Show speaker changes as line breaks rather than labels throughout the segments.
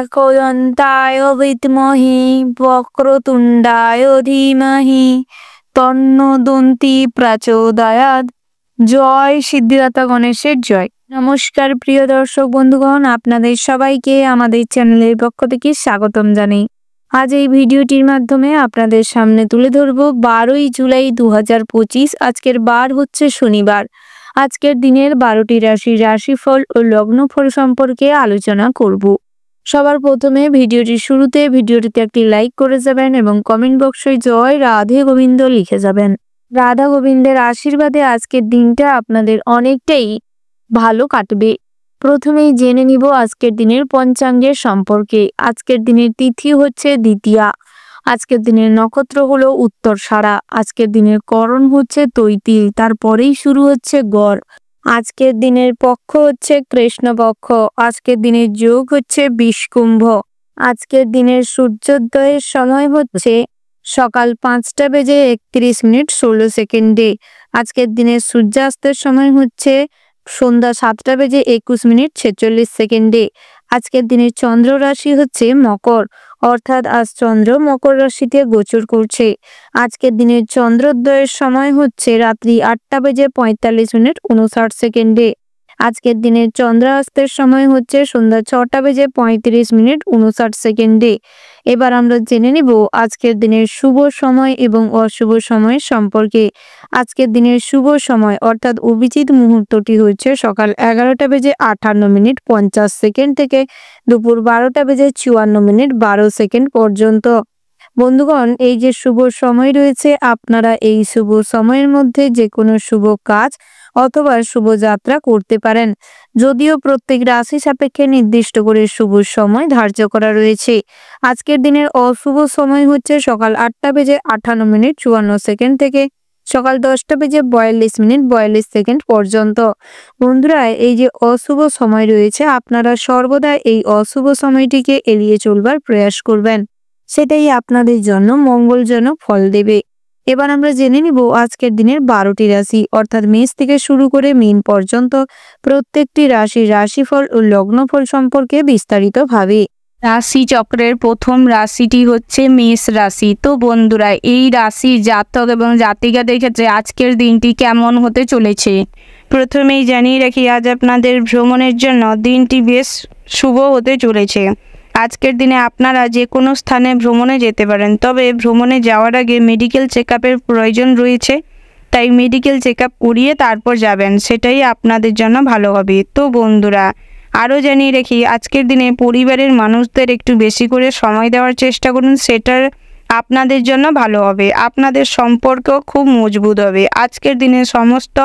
একদন্তায় বিদ্মহি বক্রতুণ্ডায় ধীমহি তন্নো দন্তি প্রচোদয়াৎ। জয় সিদ্ধিদাতা গণেশের জয়। নমস্কার প্রিয় দর্শক বন্ধুগণ, আপনাদের সবাইকে আমাদের চ্যানেলের পক্ষ থেকে স্বাগতম জানাই। আজ এই ভিডিওটির মাধ্যমে আপনাদের সামনে তুলে ধরব 12ই জুলাই 2025। আজকের বার হচ্ছে শনিবার। আজকের দিনের 12টি রাশির রাশিফল ও লগ্নফল সম্পর্কে আলোচনা করব। সবার প্রথমে ভিডিওটির শুরুতে ভিডিওটিতে একটি লাইক করে যাবেন এবং কমেন্ট বক্সে জয় রাধে গোবিন্দ লিখে যাবেন। রাধা গোবিন্দের আশীর্বাদে আজকের দিনটা আপনাদের অনেকটাই ভালো কাটবে। প্রথমেই জেনে নিব আজকের দিনের পঞ্চাঙ্গের সম্পর্কে। আজকের দিনের তিথি হচ্ছে দ্বিতীয়া। আজকের দিনের নক্ষত্র হলো উত্তরসারা। আজকের দিনের করণ হচ্ছে তৈতিল, তারপরেই শুরু হচ্ছে গড়। আজকের দিনের পক্ষ হচ্ছে কৃষ্ণপক্ষ। আজকের দিনের যোগ হচ্ছে বিষকুম্ভ। আজকের দিনের সূর্যোদয়ের সময় হচ্ছে সকাল 5:31:16। আজকের দিনের সূর্যাস্তের সময় হচ্ছে সন্ধ্যা 7:21:46। আজকের দিনের চন্দ্র রাশি হচ্ছে মকর, অর্থাৎ আজ চন্দ্র মকর রাশিতে গোচর করছে। আজকের দিনের চন্দ্রোদয়ের সময় হচ্ছে রাত্রি 8:45:59। আজকের দিনের চন্দ্রাস্তের সময় হচ্ছে সন্ধ্যা 6:35:59। এবার আমরা জেনে নিব আজকের দিনের শুভ সময় এবং অশুভ সময়ের সম্পর্কে। আজকের দিনের শুভ সময় অর্থাৎ অভিজিৎ মুহূর্তটি হচ্ছে সকাল 11:58:50 থেকে দুপুর 12:54:12 পর্যন্ত। বন্ধুগণ, এই যে শুভ সময় রয়েছে, আপনারা এই শুভ সময়ের মধ্যে যে কোনো শুভ কাজ অথবা শুভ যাত্রা করতে পারেন। যদিও প্রত্যেক রাশি সাপেক্ষে নির্দিষ্ট করে শুভ সময় ধার্য করা রয়েছে। আজকের দিনের অশুভ সময় হচ্ছে সকাল 8:58:54 থেকে সকাল 10:42:42 পর্যন্ত। বন্ধুরা, এই যে অশুভ সময় রয়েছে, আপনারা সর্বদা এই অশুভ সময়টিকে এড়িয়ে চলবার প্রয়াস করবেন। সেটাই আপনাদের জন্য মঙ্গলজনক ফল দেবে। এবার আমরা জেনে নিব আজকের দিনের 12টি রাশি অর্থাৎ মেষ থেকে শুরু করে মীন পর্যন্ত প্রত্যেকটি রাশির রাশিফল ও লগ্নফল সম্পর্কে বিস্তারিতভাবে।
রাশি চক্রের প্রথম রাশিটি হচ্ছে মেষ রাশি। তো বন্ধুরা, এই রাশির জাতক এবং জাতিকাদের ক্ষেত্রে আজকের দিনটি কেমন হতে চলেছে প্রথমেই জানিয়ে রাখি, আজ আপনাদের ভ্রমণের জন্য দিনটি বেশ শুভ হতে চলেছে। আজকের দিনে আপনারা যে কোনো স্থানে ভ্রমণে যেতে পারেন, তবে ভ্রমণে যাওয়ার আগে মেডিকেল চেকআপের প্রয়োজন রয়েছে, তাই মেডিকেল চেকআপ করিয়ে তারপর যাবেন, সেটাই আপনাদের জন্য ভালো হবে। তো বন্ধুরা, আরও জানিয়ে রাখি, আজকের দিনে পরিবারের মানুষদের একটু বেশি করে সময় দেওয়ার চেষ্টা করুন, সেটার আপনাদের জন্য ভালো হবে। আপনাদের সম্পর্ক খুব মজবুত হবে। আজকের দিনে সমস্ত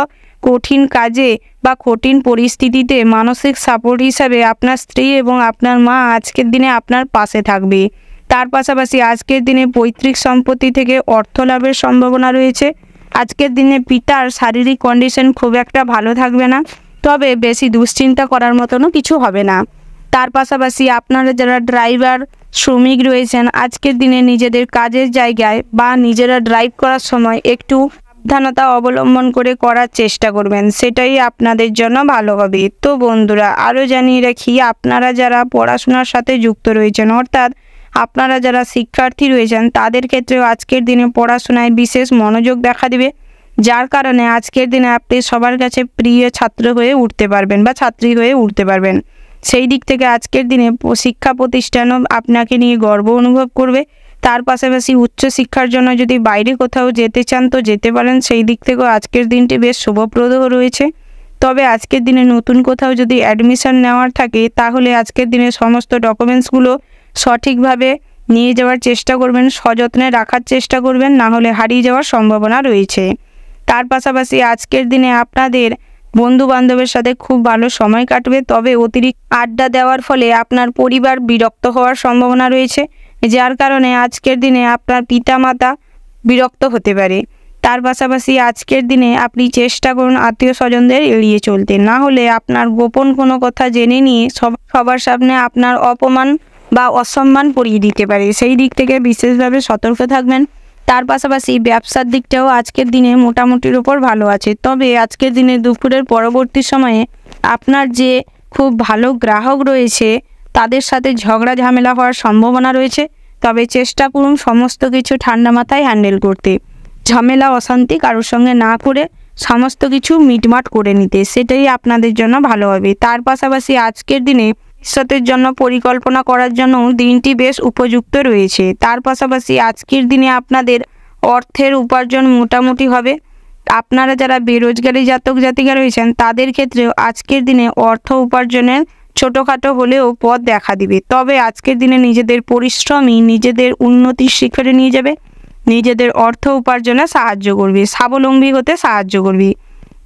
কঠিন কাজে বা কঠিন পরিস্থিতিতে মানসিক সাপোর্ট হিসাবে আপনার স্ত্রী এবং আপনার মা আজকের দিনে আপনার পাশে থাকবে। তার পাশাপাশি আজকের দিনে পৈতৃক সম্পত্তি থেকে অর্থ লাভের সম্ভাবনা রয়েছে। আজকের দিনে পিতার শারীরিক কন্ডিশন খুব একটা ভালো থাকবে না, তবে বেশি দুশ্চিন্তা করার মতনও কিছু হবে না। তার পাশাপাশি আপনারা যারা ড্রাইভার শ্রমিক রয়েছেন, আজকের দিনে নিজেদের কাজের জায়গায় বা নিজেরা ড্রাইভ করার সময় একটু সাবধানতা অবলম্বন করে করার চেষ্টা করবেন, সেটাই আপনাদের জন্য ভালো হবে। তো বন্ধুরা, আরও জানিয়ে রাখি, আপনারা যারা পড়াশোনার সাথে যুক্ত রয়েছেন অর্থাৎ আপনারা যারা শিক্ষার্থী রয়েছেন, তাদের ক্ষেত্রেও আজকের দিনে পড়াশোনায় বিশেষ মনোযোগ দেখা দিবে, যার কারণে আজকের দিনে আপনি সবার কাছে প্রিয় ছাত্র হয়ে উঠতে পারবেন বা ছাত্রী হয়ে উঠতে পারবেন। সেই দিক থেকে আজকের দিনে শিক্ষা প্রতিষ্ঠানও আপনাকে নিয়ে গর্ব অনুভব করবে। তার পাশাপাশি উচ্চশিক্ষার জন্য যদি বাইরে কোথাও যেতে চান তো যেতে পারেন, সেই দিক থেকেও আজকের দিনটি বেশ শুভপ্রদ রয়েছে। তবে আজকের দিনে নতুন কোথাও যদি অ্যাডমিশন নেওয়ার থাকে, তাহলে আজকের দিনে সমস্ত ডকুমেন্টসগুলো সঠিকভাবে নিয়ে যাওয়ার চেষ্টা করবেন, সযত্নে রাখার চেষ্টা করবেন, না হলে হারিয়ে যাওয়ার সম্ভাবনা রয়েছে। তার পাশাপাশি আজকের দিনে আপনাদের বন্ধু বান্ধবের সাথে খুব ভালো সময় কাটবে, তবে অতিরিক্ত আড্ডা দেওয়ার ফলে আপনার পরিবার বিরক্ত হওয়ার সম্ভাবনা রয়েছে, যার কারণে আজকের দিনে আপনার পিতামাতা বিরক্ত হতে পারে। তার পাশাপাশি আজকের দিনে আপনি চেষ্টা করুন আত্মীয় স্বজনদের এড়িয়ে চলতে, না হলে আপনার গোপন কোনো কথা জেনে নিয়ে সবার সামনে আপনার অপমান বা অসম্মান করিয়ে দিতে পারে, সেই দিক থেকে বিশেষভাবে সতর্ক থাকবেন। তার পাশাপাশি ব্যবসার দিকটাও আজকের দিনে মোটামুটির উপর ভালো আছে, তবে আজকের দিনে দুপুরের পরবর্তী সময়ে আপনার যে খুব ভালো গ্রাহক রয়েছে তাদের সাথে ঝগড়া ঝামেলা হওয়ার সম্ভাবনা রয়েছে। তবে চেষ্টা করুন সমস্ত কিছু ঠান্ডা মাথায় হ্যান্ডেল করতে, ঝামেলা অশান্তি কারোর সঙ্গে না করে সমস্ত কিছু মিটমাট করে নিতে, সেটাই আপনাদের জন্য ভালো হবে। তার পাশাপাশি আজকের দিনে ভবিষ্যতের জন্য পরিকল্পনা করার জন্য দিনটি বেশ উপযুক্ত রয়েছে। তার পাশাপাশি আজকের দিনে আপনাদের অর্থের উপার্জন মোটামুটি হবে। আপনারা যারা বেরোজগারি জাতক জাতিকা রয়েছেন তাদের ক্ষেত্রেও আজকের দিনে অর্থ উপার্জনের ছোটোখাটো হলেও পথ দেখা দিবে। তবে আজকের দিনে নিজেদের পরিশ্রমই নিজেদের উন্নতির শিখরে নিয়ে যাবে, নিজেদের অর্থ উপার্জনে সাহায্য করবে, স্বাবলম্বী হতে সাহায্য করবে।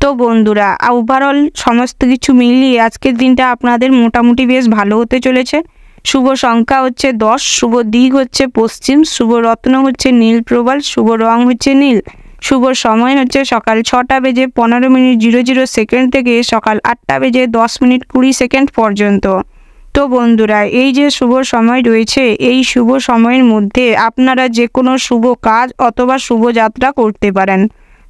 তো বন্ধুরা, ওভারঅল সমস্ত কিছু মিলিয়ে আজকের দিনটা আপনাদের মোটামুটি বেশ ভালো হতে চলেছে। শুভ সংখ্যা হচ্ছে 10, শুভ দিক হচ্ছে পশ্চিম, শুভ রত্ন হচ্ছে নীল প্রবাল, শুভ রং হচ্ছে নীল, শুভ সময় হচ্ছে সকাল 6টা বেজে 15:00 থেকে সকাল 8টা বেজে 10:20 পর্যন্ত। তো বন্ধুরা, এই যে শুভ সময় রয়েছে, এই শুভ সময়ের মধ্যে আপনারা যে কোনো শুভ কাজ অথবা শুভ যাত্রা করতে পারেন।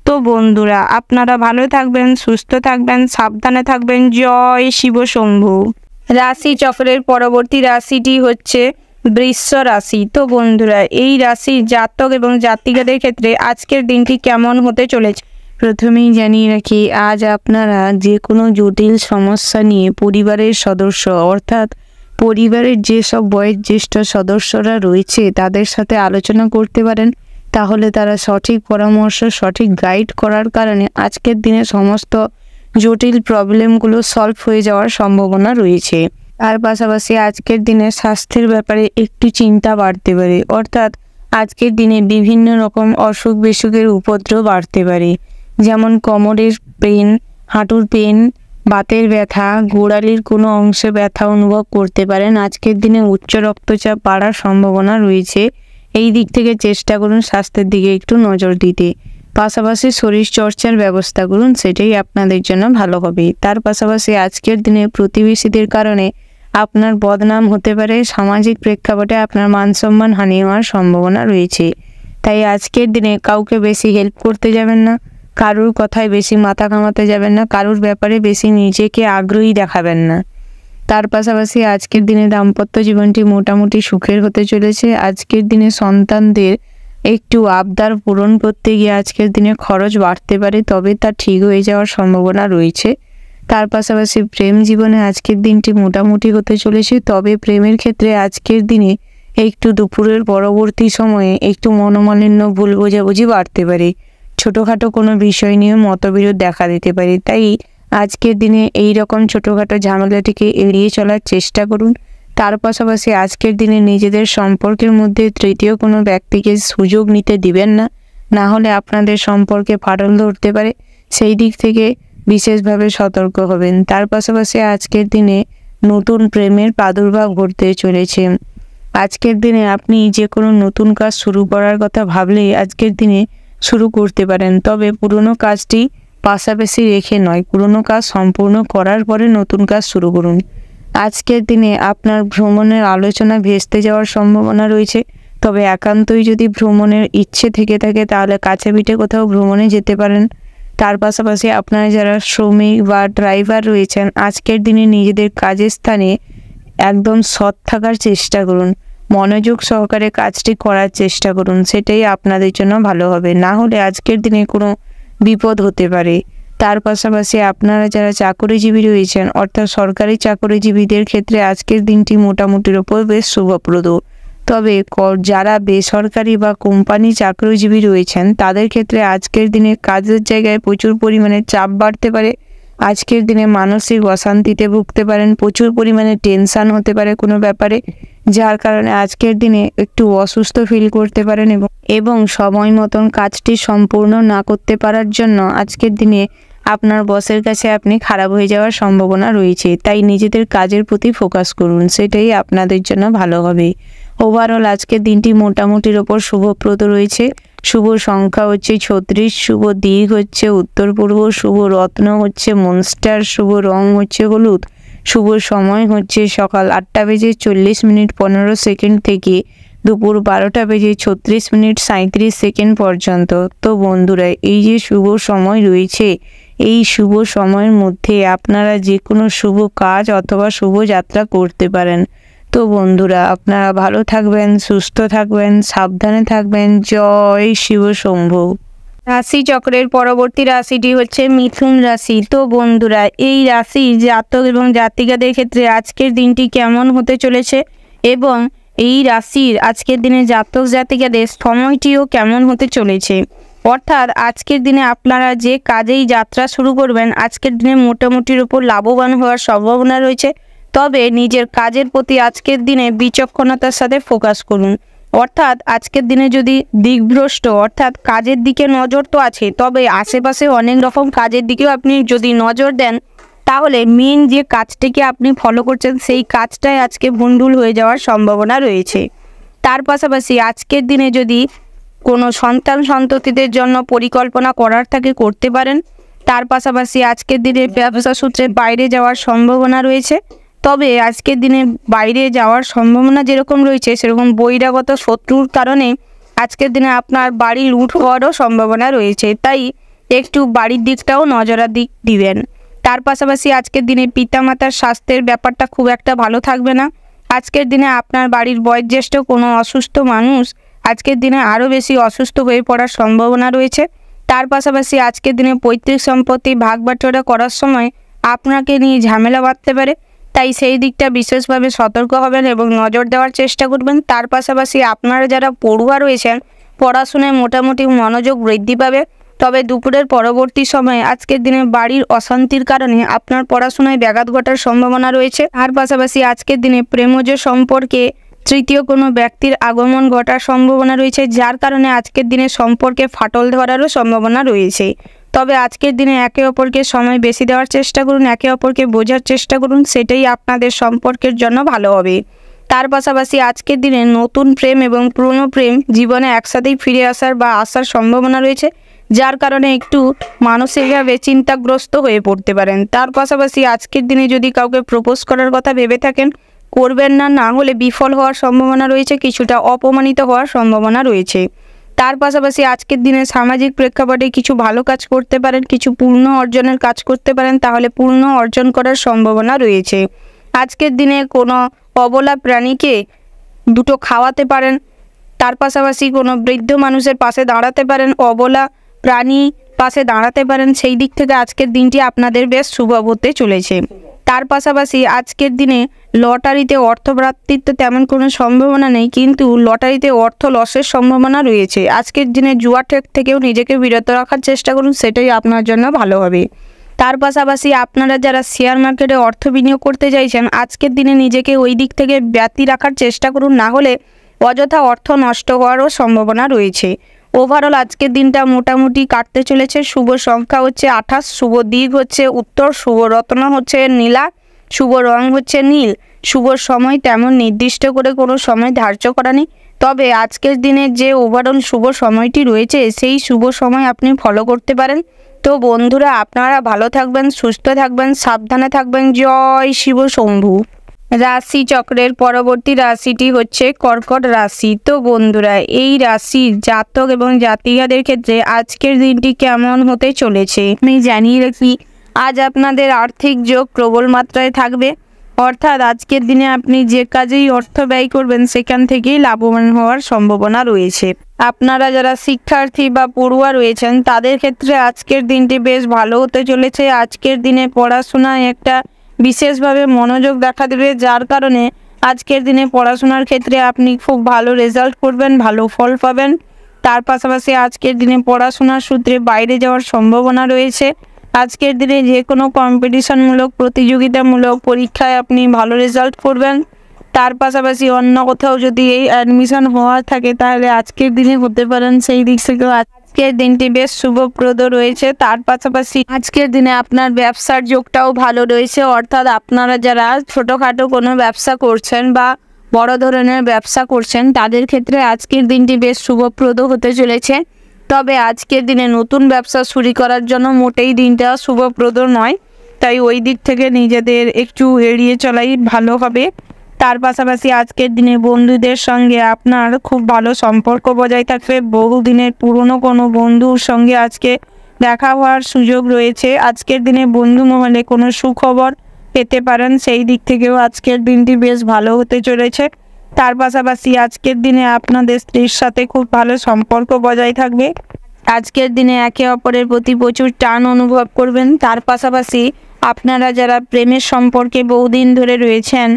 তো বন্ধুরা, আপনারা ভালো থাকবেন, সুস্থ থাকবেন, সাবধানে থাকবেন। জয় শিব শম্ভু। রাশি চক্রের পরবর্তী রাশিটি হচ্ছে বৃষ রাশি। তো বন্ধুরা, এই রাশির জাতক এবং জাতিকাদের ক্ষেত্রে আজকের দিনটি কেমন হতে চলেছে প্রথমেই জানিয়ে রাখি, আজ আপনারা যে কোনো জটিল সমস্যা নিয়ে পরিবারের সদস্য অর্থাৎ পরিবারের যেসব বয়োজ্যেষ্ঠ সদস্যরা রয়েছে তাদের সাথে আলোচনা করতে পারেন। তাহলে তারা সঠিক পরামর্শ, সঠিক গাইড করার কারণে আজকের দিনে সমস্ত জটিল প্রবলেমগুলো সলভ হয়ে যাওয়ার সম্ভাবনা রয়েছে। তার পাশাপাশি আজকের দিনে স্বাস্থ্যের ব্যাপারে একটু চিন্তা বাড়তে পারে, অর্থাৎ আজকের দিনে বিভিন্ন রকম অসুখ বিসুখের উপদ্রব বাড়তে পারে, যেমন কোমরের পেন, হাঁটুর পেন, বাতের ব্যথা, গোড়ালির কোনো অংশে ব্যথা অনুভব করতে পারেন। আজকের দিনে উচ্চ রক্তচাপ বাড়ার সম্ভাবনা রয়েছে। এই দিক থেকে চেষ্টা করুন স্বাস্থ্যের দিকে একটু নজর দিতে, পাশাপাশি শরীর চর্চার ব্যবস্থা করুন, সেটাই আপনাদের জন্য ভালো হবে। তার পাশাপাশি আজকের দিনে প্রতিবেশীদের কারণে আপনার বদনাম হতে পারে, সামাজিক প্রেক্ষাপটে আপনার মান সম্মান হানি হওয়ার সম্ভাবনা রয়েছে। তাই আজকের দিনে কাউকে বেশি হেল্প করতে যাবেন না, কারুর কথায় বেশি মাথা ঘামাতে যাবেন না, কারুর ব্যাপারে বেশি নিজেকে আগ্রহী দেখাবেন না। তার পাশাপাশি আজকের দিনে দাম্পত্য জীবনটি মোটামুটি সুখের হতে চলেছে। আজকের দিনে সন্তানদের একটু আবদার পূরণ করতে গিয়ে আজকের দিনে খরচ বাড়তে পারে, তবে তা ঠিক হয়ে যাওয়ার সম্ভাবনা রয়েছে। তার পাশাপাশি প্রেম জীবনে আজকের দিনটি মোটামুটি হতে চলেছে, তবে প্রেমের ক্ষেত্রে আজকের দিনে একটু দুপুরের পরবর্তী সময়ে একটু মনোমালিন্য, ভুল বোঝাবুঝি বাড়তে পারে, ছোটোখাটো কোনো বিষয় নিয়ে মতবিরোধ দেখা দিতে পারে। তাই আজকের দিনে এই রকম ছোটোখাটো ঝামেলাটিকে এড়িয়ে চলার চেষ্টা করুন। তার পাশাপাশি আজকের দিনে নিজেদের সম্পর্কের মধ্যে তৃতীয় কোনো ব্যক্তিকে সুযোগ নিতে দিবেন না, না হলে আপনাদের সম্পর্কে ফাটল ধরতে পারে, সেই দিক থেকে বিশেষভাবে সতর্ক হবেন। তার পাশাপাশি আজকের দিনে নতুন প্রেমের প্রাদুর্ভাব ঘটতে চলেছে। আজকের দিনে আপনি যে কোনো নতুন কাজ শুরু করার কথা ভাবলে আজকের দিনে শুরু করতে পারেন, তবে পুরনো কাজটি পাশাপাশি রেখে নয়, পুরনো কাজ সম্পূর্ণ করার পরে নতুন কাজ শুরু করুন। আজকের দিনে আপনার ভ্রমণের আলোচনা ভেস্তে যাওয়ার সম্ভাবনা রয়েছে, তবে একান্তই যদি ভ্রমণের ইচ্ছে থেকে থাকে তাহলে কাছে পিঠে কোথাও ভ্রমণে যেতে পারেন। তার পাশাপাশি আপনারা যারা শ্রমিক বা ড্রাইভার রয়েছেন আজকের দিনে নিজেদের কাজের স্থানে একদম সৎ থাকার চেষ্টা করুন, মনোযোগ সহকারে কাজটি করার চেষ্টা করুন, সেটাই আপনাদের জন্য ভালো হবে, না হলে আজকের দিনে কোনো বিপদ হতে পারে। তার পাশাপাশি আপনারা যারা চাকরিজীবী রয়েছেন অর্থাৎ সরকারি চাকরিজীবীদের ক্ষেত্রে আজকের দিনটি মোটামুটির ওপর বেশ শুভপ্রদ, তবে যারা বেসরকারি বা কোম্পানি চাকরিজীবী রয়েছেন তাদের ক্ষেত্রে আজকের দিনে কাজের জায়গায় প্রচুর পরিমাণে চাপ বাড়তে পারে। আজকের দিনে মানসিক অশান্তিতে ভুগতে পারেন, প্রচুর পরিমাণে টেনশান হতে পারে কোনো ব্যাপারে, যার কারণে আজকের দিনে একটু অসুস্থ ফিল করতে পারেন এবং সময় মতন কাজটি সম্পূর্ণ না করতে পারার জন্য আজকের দিনে আপনার বসের কাছে আপনি খারাপ হয়ে যাওয়ার সম্ভাবনা রয়েছে। তাই নিজেদের কাজের প্রতি ফোকাস করুন, সেটাই আপনাদের জন্য ভালো হবে। ওভারঅল আজকের দিনটি মোটামুটির ওপর শুভপ্রদ রয়েছে। শুভ সংখ্যা হচ্ছে 36, শুভ দিক হচ্ছে উত্তর পূর্ব, শুভ রত্ন হচ্ছে মনস্টার, শুভ রং হচ্ছে হলুদ, শুভ সময় হচ্ছে সকাল 8:40:15 থেকে দুপুর 12:36:37 পর্যন্ত। তো বন্ধুরা, এই যে শুভ সময় রয়েছে এই শুভ সময়ের মধ্যে আপনারা যে কোনো শুভ কাজ অথবা শুভ যাত্রা করতে পারেন। তো বন্ধুরা, আপনারা ভালো থাকবেন, সুস্থ থাকবেন, সাবধানে থাকবেন। জয় শিব শম্ভু। রাশি চক্রের পরবর্তী রাশিটি হচ্ছে মিথুন রাশি। তো বন্ধুরা, এই রাশির জাতক এবং জাতিকাদের ক্ষেত্রে আজকের দিনটি কেমন হতে চলেছে এবং এই রাশির আজকের দিনে জাতক জাতিকাদের সময়টিও কেমন হতে চলেছে, অর্থাৎ আজকের দিনে আপনারা যে কাজেই যাত্রা শুরু করবেন আজকের দিনে মোটামুটির উপর লাভবান হওয়ার সম্ভাবনা রয়েছে। তবে নিজের কাজের প্রতি আজকের দিনে বিচক্ষণতার সাথে ফোকাস করুন। অর্থাৎ আজকের দিনে যদি দিকভ্রষ্ট অর্থাৎ কাজের দিকে নজর তো আছে, তবে আশেপাশে অনেক রকম কাজের দিকেও আপনি যদি নজর দেন তাহলে মেন যে কাজটিকে আপনি ফলো করছেন সেই কাজটাই আজকে ভণ্ডুল হয়ে যাওয়ার সম্ভাবনা রয়েছে। তার পাশাপাশি আজকের দিনে যদি কোনো সন্তান সন্ততিদের জন্য পরিকল্পনা করার থাকে করতে পারেন। তার পাশাপাশি আজকের দিনে ব্যবসা সূত্রে বাইরে যাওয়ার সম্ভাবনা রয়েছে। তবে আজকের দিনে বাইরে যাওয়ার সম্ভাবনা যেরকম রয়েছে সেরকম বহিরাগত শত্রুর কারণে আজকের দিনে আপনার বাড়ি লুট হওয়ারও সম্ভাবনা রয়েছে, তাই একটু বাড়ির দিকটাও নজরাদিক দিবেন। তার পাশাপাশি আজকের দিনে পিতামাতার স্বাস্থ্যের ব্যাপারটা খুব একটা ভালো থাকবে না। আজকের দিনে আপনার বাড়ির বয়োজ্যেষ্ঠ কোনো অসুস্থ মানুষ আজকের দিনে আরও বেশি অসুস্থ হয়ে পড়ার সম্ভাবনা রয়েছে। তার পাশাপাশি আজকের দিনে পৈতৃক সম্পত্তি ভাগ বাটোয়ারা করার সময় আপনাকে নিয়ে ঝামেলা বাঁধতে পারে, তাই সেই দিকটা বিশেষভাবে সতর্ক হবেন এবং নজর দেওয়ার চেষ্টা করবেন। তার পাশাপাশি আপনারা যারা পড়ুয়া রয়েছেন পড়াশোনায় মোটামুটি মনোযোগ বৃদ্ধি পাবে। তবে দুপুরের পরবর্তী সময়ে আজকের দিনে বাড়ির অশান্তির কারণে আপনার পড়াশোনায় ব্যাঘাত ঘটার সম্ভাবনা রয়েছে। তার পাশাপাশি আজকের দিনে প্রেমজ সম্পর্কে তৃতীয় কোনো ব্যক্তির আগমন ঘটার সম্ভাবনা রয়েছে, যার কারণে আজকের দিনে সম্পর্কে ফাটল ধরারও সম্ভাবনা রয়েছে। তবে আজকের দিনে একে অপরকে সময় বেশি দেওয়ার চেষ্টা করুন, একে অপরকে বোঝার চেষ্টা করুন, সেটাই আপনাদের সম্পর্কের জন্য ভালো হবে। তার পাশাপাশি আজকের দিনে নতুন প্রেম এবং পুরনো প্রেম জীবনে একসাথেই ফিরে আসার সম্ভাবনা রয়েছে, যার কারণে একটু মানসিকভাবে চিন্তাগ্রস্ত হয়ে পড়তে পারেন। তার পাশাপাশি আজকের দিনে যদি কাউকে প্রপোজ করার কথা ভেবে থাকেন করবেন না, না হলে বিফল হওয়ার সম্ভাবনা রয়েছে, কিছুটা অপমানিত হওয়ার সম্ভাবনা রয়েছে। তার পাশাপাশি আজকের দিনে সামাজিক প্রেক্ষাপটে কিছু ভালো কাজ করতে পারেন, কিছু পূর্ণ অর্জনের কাজ করতে পারেন, তাহলে পূর্ণ অর্জন করার সম্ভাবনা রয়েছে। আজকের দিনে কোনো অবলা প্রাণীকে দুটো খাওয়াতে পারেন। তার পাশাপাশি কোনো বৃদ্ধ মানুষের পাশে দাঁড়াতে পারেন, অবলা প্রাণী পাশে দাঁড়াতে পারেন। সেই দিক থেকে আজকের দিনটি আপনাদের বেশ শুভ হতে চলেছে। তার পাশাপাশি আজকের দিনে লটারিতে অর্থপ্রাপ্তির তো তেমন কোনো সম্ভাবনা নেই, কিন্তু লটারিতে অর্থ লসের সম্ভাবনা রয়েছে। আজকের দিনে জুয়া ঠেক থেকেও নিজেকে বিরত রাখার চেষ্টা করুন, সেটাই আপনার জন্য ভালো হবে। তার পাশাপাশি আপনারা যারা শেয়ার মার্কেটে অর্থ বিনিয়োগ করতে চাইছেন আজকের দিনে নিজেকে ওই দিক থেকে ব্যতি রাখার চেষ্টা করুন, না হলে অযথা অর্থ নষ্ট হওয়ারও সম্ভাবনা রয়েছে। ওভারঅল আজকের দিনটা মোটামুটি কাটতে চলেছে। শুভ সংখ্যা হচ্ছে 28, শুভ দিক হচ্ছে উত্তর, শুভ রত্ন হচ্ছে নীলা, শুভ রং হচ্ছে নীল। শুভ সময় তেমন নির্দিষ্ট করে কোনো সময় ধার্য করা নেই, তবে আজকের দিনের যে ওভারঅল শুভ সময়টি রয়েছে সেই শুভ সময় আপনি ফলো করতে পারেন। তো বন্ধুরা, আপনারা ভালো থাকবেন, সুস্থ থাকবেন, সাবধানে থাকবেন। জয় শিব শম্ভু। রাশি চক্রের পরবর্তী রাশিটি হচ্ছে কর্কট রাশি। তো বন্ধুরা, এই রাশির জাতক এবং জাতিকাদের ক্ষেত্রে আজকের দিনটি কেমন হতে চলেছে আমি জানিয়ে রাখি। আজ আপনাদের আর্থিক যোগ প্রবল মাত্রায় থাকবে, অর্থাৎ আজকের দিনে আপনি যে কাজেই অর্থ ব্যয় করবেন সেখান থেকেই লাভবান হওয়ার সম্ভাবনা রয়েছে। আপনারা যারা শিক্ষার্থী বা পড়ুয়া রয়েছেন তাদের ক্ষেত্রে আজকের দিনটি বেশ ভালো হতে চলেছে। আজকের দিনে পড়াশোনায় একটা বিশেষভাবে মনোযোগ দেখা দেবে, যার কারণে আজকের দিনে পড়াশোনার ক্ষেত্রে আপনি খুব ভালো রেজাল্ট করবেন, ভালো ফল পাবেন। তার পাশাপাশি আজকের দিনে পড়াশোনার সূত্রে বাইরে যাওয়ার সম্ভাবনা রয়েছে। আজকের দিনে যে কোনো কম্পিটিশনমূলক প্রতিযোগিতামূলক পরীক্ষায় আপনি ভালো রেজাল্ট করবেন। তার পাশাপাশি অন্য কোথাও যদি এই অ্যাডমিশন হওয়ার থাকে তাহলে আজকের দিনে হতে পারেন, সেই দিক থেকেও আজকের দিনটি বেশ শুভপ্রদ রয়েছে। তার পাশাপাশি আজকের দিনে আপনার ব্যবসার যোগটাও ভালো রয়েছে, অর্থাৎ আপনারা যারা ছোটোখাটো কোনো ব্যবসা করছেন বা বড় ধরনের ব্যবসা করছেন তাদের ক্ষেত্রে আজকের দিনটি বেশ শুভপ্রদ হতে চলেছে। তবে আজকের দিনে নতুন ব্যবসা শুরু করার জন্য মোটেই দিনটা শুভপ্রদ নয়, তাই ওই দিক থেকে নিজেদের একটু এড়িয়ে চলাই ভালো হবে। তার পাশাপাশি আজকের দিনে বন্ধুদের সঙ্গে আপনার খুব ভালো সম্পর্ক বজায় থাকবে। বহুদিনের পুরনো কোনো বন্ধুর সঙ্গে আজকে দেখা হওয়ার সুযোগ রয়েছে। আজকের দিনে বন্ধু মহলে কোনো সুখবর পেতে পারেন, সেই দিক থেকেও আজকের দিনটি বেশ ভালো হতে চলেছে। তার পাশাপাশি আজকের দিনে আপনাদের স্ত্রীর সাথে খুব ভালো সম্পর্ক বজায় থাকবে। আজকের দিনে একে অপরের প্রতি প্রচুর টান অনুভব করবেন। তার পাশাপাশি আপনারা যারা প্রেমের সম্পর্কে বহুদিন ধরে রয়েছেন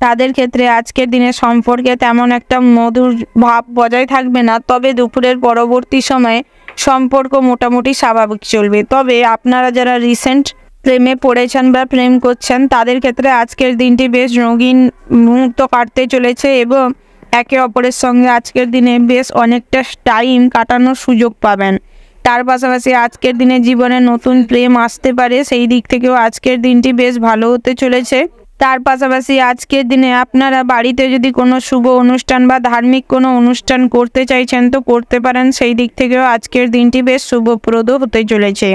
তাদের ক্ষেত্রে আজকের দিনে সম্পর্কে তেমন একটা মধুর ভাব বজায় থাকবে না, তবে দুপুরের পরবর্তী সময়ে সম্পর্ক মোটামুটি স্বাভাবিক চলবে। তবে আপনারা যারা রিসেন্ট প্রেমে পড়েছেন বা প্রেম করছেন তাদের ক্ষেত্রে আজকের দিনটি বেশ রঙিন মুহূর্ত কাটতে চলেছে এবং একে অপরের সঙ্গে আজকের দিনে বেশ অনেকটা টাইম কাটানোর সুযোগ পাবেন। তার পাশাপাশি আজকের দিনে জীবনে নতুন প্রেম আসতে পারে, সেই দিক থেকেও আজকের দিনটি বেশ ভালো হতে চলেছে। তার পাশাপাশি আজকের দিনে আপনারা বাড়িতে যদি কোনো শুভ অনুষ্ঠান বা ধার্মিক কোনো অনুষ্ঠান করতে চাইছেন তো করতে পারেন, সেই দিক থেকেও আজকের দিনটি বেশ শুভপ্রদ হতে চলেছে।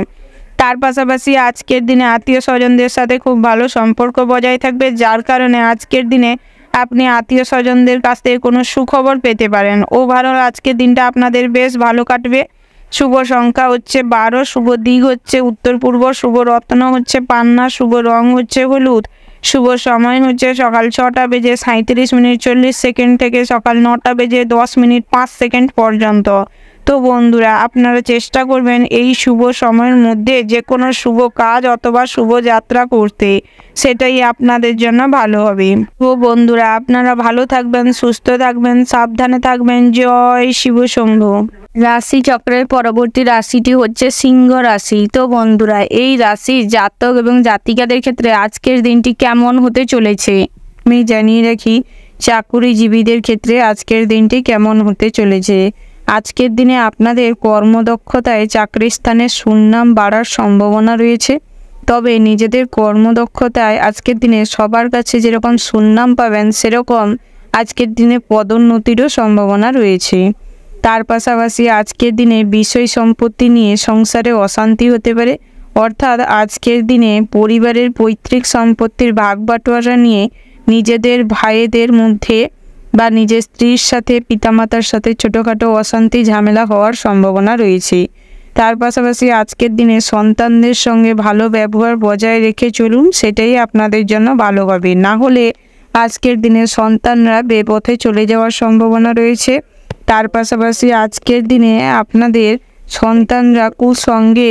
তার পাশাপাশি আজকের দিনে আত্মীয় স্বজনদের সাথে খুব ভালো সম্পর্ক বজায় থাকবে, যার কারণে আজকের দিনে আপনি আত্মীয় স্বজনদের কাছ থেকে কোনো সুখবর পেতে পারেন। ওভারঅল আজকের দিনটা আপনাদের বেশ ভালো কাটবে। শুভ সংখ্যা হচ্ছে 12, শুভ দিক হচ্ছে উত্তর পূর্ব, শুভ রত্ন হচ্ছে পান্না, শুভ রং হচ্ছে হলুদ, শুভ সময় হচ্ছে সকাল 6টা বেজে 37 মিনিট 40 সেকেন্ড থেকে সকাল 9টা বেজে 10 মিনিট 5 সেকেন্ড পর্যন্ত। তো বন্ধুরা, আপনারা চেষ্টা করবেন এই শুভ সময়ের মধ্যে যে কোনো শুভ কাজ অথবা শুভ যাত্রা করতে, সেটাই আপনাদের জন্য ভালো হবে। তো বন্ধুরা, আপনারা ভালো থাকবেন, সুস্থ থাকবেন, সাবধানে থাকবেন। জয় শিব শম্ভু। রাশি চক্রের পরবর্তী রাশিটি হচ্ছে সিংহ রাশি। তো বন্ধুরা, এই রাশির জাতক এবং জাতিকাদের ক্ষেত্রে আজকের দিনটি কেমন হতে চলেছে আমি জানিয়ে রাখি। চাকুরিজীবীদের ক্ষেত্রে আজকের দিনটি কেমন হতে চলেছে। আজকের দিনে আপনাদের কর্মদক্ষতায় চাকরির স্থানে সুনাম বাড়ার সম্ভাবনা রয়েছে। তবে নিজেদের কর্মদক্ষতায় আজকের দিনে সবার কাছে যেরকম সুনাম পাবেন সেরকম আজকের দিনে পদোন্নতিরও সম্ভাবনা রয়েছে। তার পাশাপাশি আজকের দিনে বিষয় সম্পত্তি নিয়ে সংসারে অশান্তি হতে পারে, অর্থাৎ আজকের দিনে পরিবারের পৈতৃক সম্পত্তির ভাগ বাটোয়ারা নিয়ে নিজেদের ভাইদের মধ্যে বা নিজের স্ত্রীর সাথে পিতামাতার সাথে ছোটোখাটো অশান্তি ঝামেলা হওয়ার সম্ভাবনা রয়েছে। তার পাশাপাশি আজকের দিনে সন্তানদের সঙ্গে ভালো ব্যবহার বজায় রেখে চলুন, সেটাই আপনাদের জন্য ভালো হবে। না হলে আজকের দিনে সন্তানরা বেপথে চলে যাওয়ার সম্ভাবনা রয়েছে। তার পাশাপাশি আজকের দিনে আপনাদের সন্তানরা কুসঙ্গে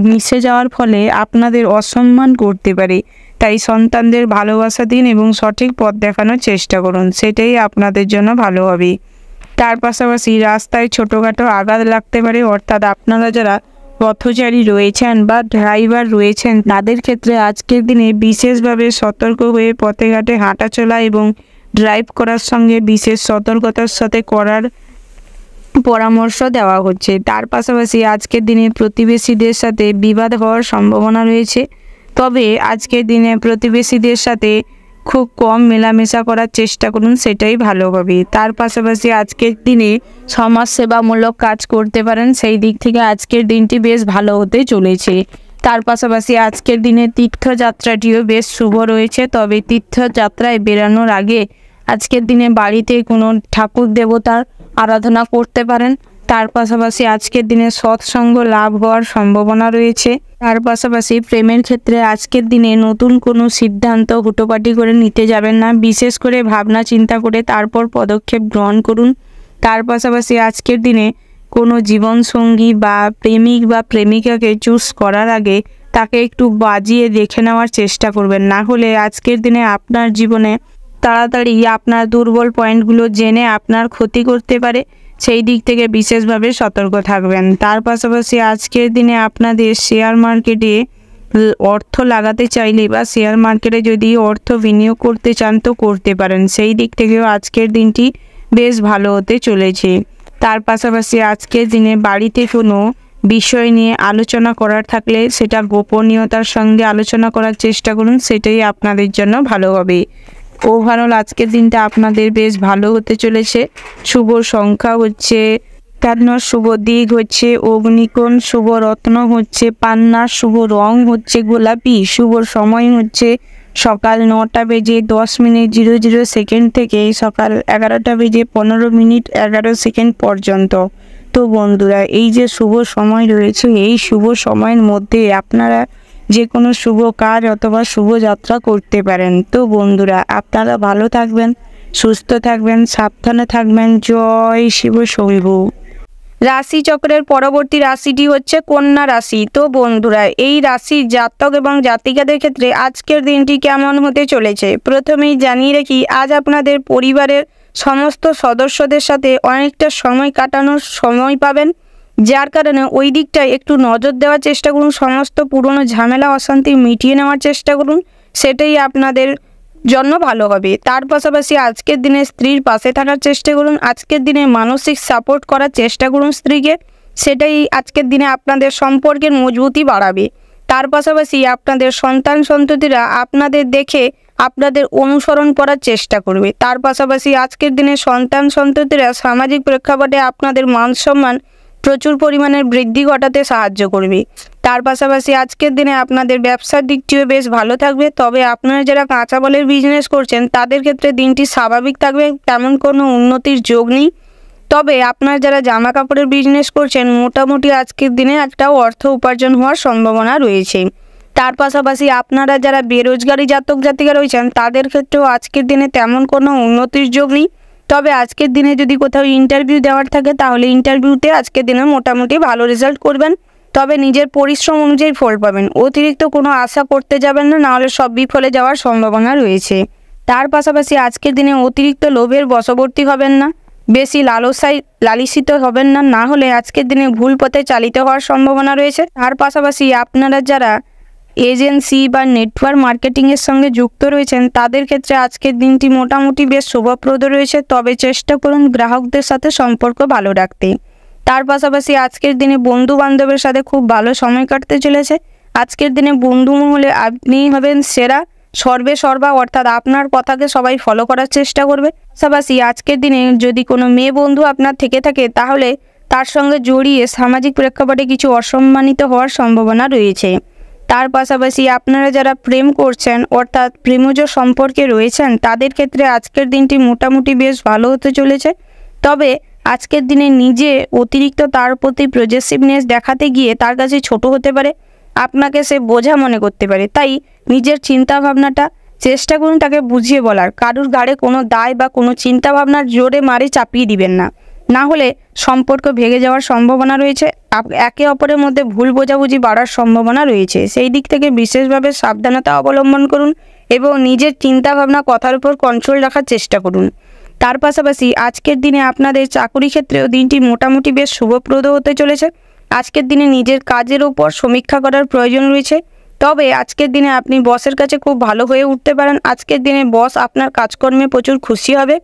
মিশে যাওয়ার ফলে আপনাদের অসম্মান করতে পারে, তাই সন্তানদের ভালোবাসা দিন এবং সঠিক পথ দেখানোর চেষ্টা করুন, সেটাই আপনাদের জন্য ভালো হবে। তার পাশাপাশি রাস্তায় ছোটোখাটো আঘাত লাগতে পারে, অর্থাৎ আপনারা যারা পথচারী রয়েছেন বা ড্রাইভার রয়েছেন তাদের ক্ষেত্রে আজকের দিনে বিশেষভাবে সতর্ক হয়ে পথে ঘাটে হাঁটাচলা এবং ড্রাইভ করার সঙ্গে বিশেষ সতর্কতার সাথে করার পরামর্শ দেওয়া হচ্ছে। তার পাশাপাশি আজকের দিনে প্রতিবেশীদের সাথে বিবাদ হওয়ার সম্ভাবনা রয়েছে, তবে আজকের দিনে প্রতিবেশীদের সাথে খুব কম মেলামেশা করার চেষ্টা করুন, সেটাই ভালো হবে। তার পাশাপাশি আজকের দিনে সমাজসেবামূলক কাজ করতে পারেন, সেই দিক থেকে আজকের দিনটি বেশ ভালো হতে চলেছে। তার পাশাপাশি আজকের দিনে তীর্থযাত্রাটিও বেশ শুভ রয়েছে, তবে তীর্থযাত্রায় বেরানোর আগে আজকের দিনে বাড়িতে কোনো ঠাকুর দেবতার আরাধনা করতে পারেন। তার পাশাপাশি আজকের দিনে সৎসঙ্গ লাভ হওয়ার সম্ভাবনা রয়েছে। তার পাশাপাশি প্রেমের ক্ষেত্রে আজকের দিনে নতুন কোনো সিদ্ধান্ত হুটোপাটি করে নিতে যাবেন না, বিশেষ করে ভাবনা চিন্তা করে তারপর পদক্ষেপ গ্রহণ করুন। তার পাশাপাশি আজকের দিনে কোনো জীবনসঙ্গী বা প্রেমিক বা প্রেমিকাকে চুজ করার আগে তাকে একটু বাজিয়ে দেখে নেওয়ার চেষ্টা করবেন, না হলে আজকের দিনে আপনার জীবনে তাড়াতাড়ি আপনার দুর্বল পয়েন্টগুলো জেনে আপনার ক্ষতি করতে পারে, সেই দিক থেকে বিশেষভাবে সতর্ক থাকবেন। তার পাশাপাশি আজকের দিনে আপনাদের শেয়ার মার্কেটে অর্থ লাগাতে চাইলে বা শেয়ার মার্কেটে যদি অর্থ বিনিয়োগ করতে চান তো করতে পারেন, সেই দিক থেকেও আজকের দিনটি বেশ ভালো হতে চলেছে। তার পাশাপাশি আজকের দিনে বাড়িতে কোনো বিষয় নিয়ে আলোচনা করার থাকলে সেটা গোপনীয়তার সঙ্গে আলোচনা করার চেষ্টা করুন, সেটাই আপনাদের জন্য ভালো হবে। ওভারঅল আজকের দিনটা আপনাদের বেশ ভালো হতে চলেছে। শুভ সংখ্যা হচ্ছে 51, শুভ দিক হচ্ছে অগ্নিকোণ, শুভ রত্ন হচ্ছে পান্না, শুভ রং হচ্ছে গোলাপি, শুভ সময় হচ্ছে সকাল 9টা বেজে 10 মিনিট 00 সেকেন্ড থেকে সকাল 11টা বেজে 15 মিনিট 11 সেকেন্ড পর্যন্ত। তো বন্ধুরা, এই যে শুভ সময় রয়েছে এই শুভ সময়ের মধ্যে আপনারা যে কোনো শুভ কাজ অথবা শুভযাত্রা করতে পারেন। তো বন্ধুরা, আপনারা ভালো থাকবেন, সুস্থ থাকবেন, সাবধানে থাকবেন। জয় শিব শম্ভু। রাশিচক্রের পরবর্তী রাশিটি হচ্ছে কন্যা রাশি। তো বন্ধুরা, এই রাশির জাতক এবং জাতিকাদের ক্ষেত্রে আজকের দিনটি কেমন হতে চলেছে প্রথমেই জানিয়ে রাখি, আজ আপনাদের পরিবারের সমস্ত সদস্যদের সাথে অনেকটা সময় কাটানোর সময় পাবেন, যার কারণে ওই দিকটায় একটু নজর দেওয়ার চেষ্টা করুন। সমস্ত পুরনো ঝামেলা অশান্তি মিটিয়ে নেওয়ার চেষ্টা করুন, সেটাই আপনাদের জন্য ভালো হবে। তার পাশাপাশি আজকের দিনে স্ত্রীর পাশে থাকার চেষ্টা করুন। আজকের দিনে মানসিক সাপোর্ট করার চেষ্টা করুন স্ত্রীকে, সেটাই আজকের দিনে আপনাদের সম্পর্কের মজবুতি বাড়াবে। তার পাশাপাশি আপনাদের সন্তান সন্ততিরা আপনাদের দেখে আপনাদের অনুসরণ করার চেষ্টা করবে। তার পাশাপাশি আজকের দিনে সন্তান সন্ততিরা সামাজিক প্রেক্ষাপটে আপনাদের মান সম্মান প্রচুর পরিমাণে বৃদ্ধি ঘটাতে সাহায্য করবে। তার পাশাপাশি আজকের দিনে আপনাদের ব্যবসার দিকটিও বেশ ভালো থাকবে। তবে আপনারা যারা কাঁচামালের বিজনেস করছেন তাদের ক্ষেত্রে দিনটি স্বাভাবিক থাকবে, তেমন কোনো উন্নতির যোগ নেই। তবে আপনারা যারা জামা কাপড়ের বিজনেস করছেন মোটামুটি আজকের দিনে একটা অর্থ উপার্জন হওয়ার সম্ভাবনা রয়েছে। তার পাশাপাশি আপনারা যারা বেরোজগারি জাতক জাতিকা রয়েছেন তাদের ক্ষেত্রেও আজকের দিনে তেমন কোনো উন্নতির যোগ নেই। তবে আজকের দিনে যদি কোথাও ইন্টারভিউ দেওয়ার থাকে তাহলে ইন্টারভিউতে আজকের দিনে মোটামুটি ভালো রেজাল্ট করবেন, তবে নিজের পরিশ্রম অনুযায়ী ফল পাবেন। অতিরিক্ত কোনো আশা করতে যাবেন না, নাহলে সব বিফলে যাওয়ার সম্ভাবনা রয়েছে। তার পাশাপাশি আজকের দিনে অতিরিক্ত লোভের বশবর্তী হবেন না, বেশি লালিসিত হবেন না, না হলে আজকের দিনে ভুল পথে চালিত হওয়ার সম্ভাবনা রয়েছে। তার পাশাপাশি আপনারা যারা এজেন্সি বা নেটওয়ার্ক মার্কেটিংয়ের সঙ্গে যুক্ত রয়েছেন তাদের ক্ষেত্রে আজকের দিনটি মোটামুটি বেশ শুভপ্রদ রয়েছে, তবে চেষ্টা করুন গ্রাহকদের সাথে সম্পর্ক ভালো রাখতে। তার পাশাপাশি আজকের দিনে বন্ধু বান্ধবের সাথে খুব ভালো সময় কাটতে চলেছে। আজকের দিনে বন্ধু মহলে আপনিই হবেন সেরা, সর্বে সর্বা, অর্থাৎ আপনার কথাকে সবাই ফলো করার চেষ্টা করবে। পাশাপাশি আজকের দিনে যদি কোনো মেয়ে বন্ধু আপনার থেকে থাকে তাহলে তার সঙ্গে জড়িয়ে সামাজিক প্রেক্ষাপটে কিছু অসম্মানিত হওয়ার সম্ভাবনা রয়েছে। তার পাশাপাশি আপনারা যারা প্রেম করছেন অর্থাৎ প্রেমজ সম্পর্কে রয়েছেন তাদের ক্ষেত্রে আজকের দিনটি মোটামুটি বেশ ভালো হতে চলেছে। তবে আজকের দিনে নিজে অতিরিক্ত তার প্রতি পজেসিভনেস দেখাতে গিয়ে তার কাছে ছোট হতে পারে, আপনাকে সে বোঝা মনে করতে পারে। তাই নিজের চিন্তা ভাবনাটা চেষ্টা করুন তাকে বুঝিয়ে বলার। কারুর ঘাড়ে কোনো দায় বা কোনো চিন্তা ভাবনার জোরে মারে চাপিয়ে দিবেন না, না হলে সম্পর্ক ভেঙে যাওয়ার সম্ভাবনা রয়েছে, একে অপরের মধ্যে ভুল বোঝাবুঝি বাড়ার সম্ভাবনা রয়েছে। সেই দিক থেকে বিশেষভাবে সাবধানতা অবলম্বন করুন এবং নিজের চিন্তাভাবনা কথার উপর কন্ট্রোল রাখার চেষ্টা করুন। তার পাশাপাশি আজকের দিনে আপনাদের চাকুরি ক্ষেত্রেও দিনটি মোটামুটি বেশ শুভপ্রদ হতে চলেছে। আজকের দিনে নিজের কাজের ওপর সমীক্ষা করার প্রয়োজন রয়েছে, তবে আজকের দিনে আপনি বসের কাছে খুব ভালো হয়ে উঠতে পারেন। আজকের দিনে বস আপনার কাজকর্মে প্রচুর খুশি হবে,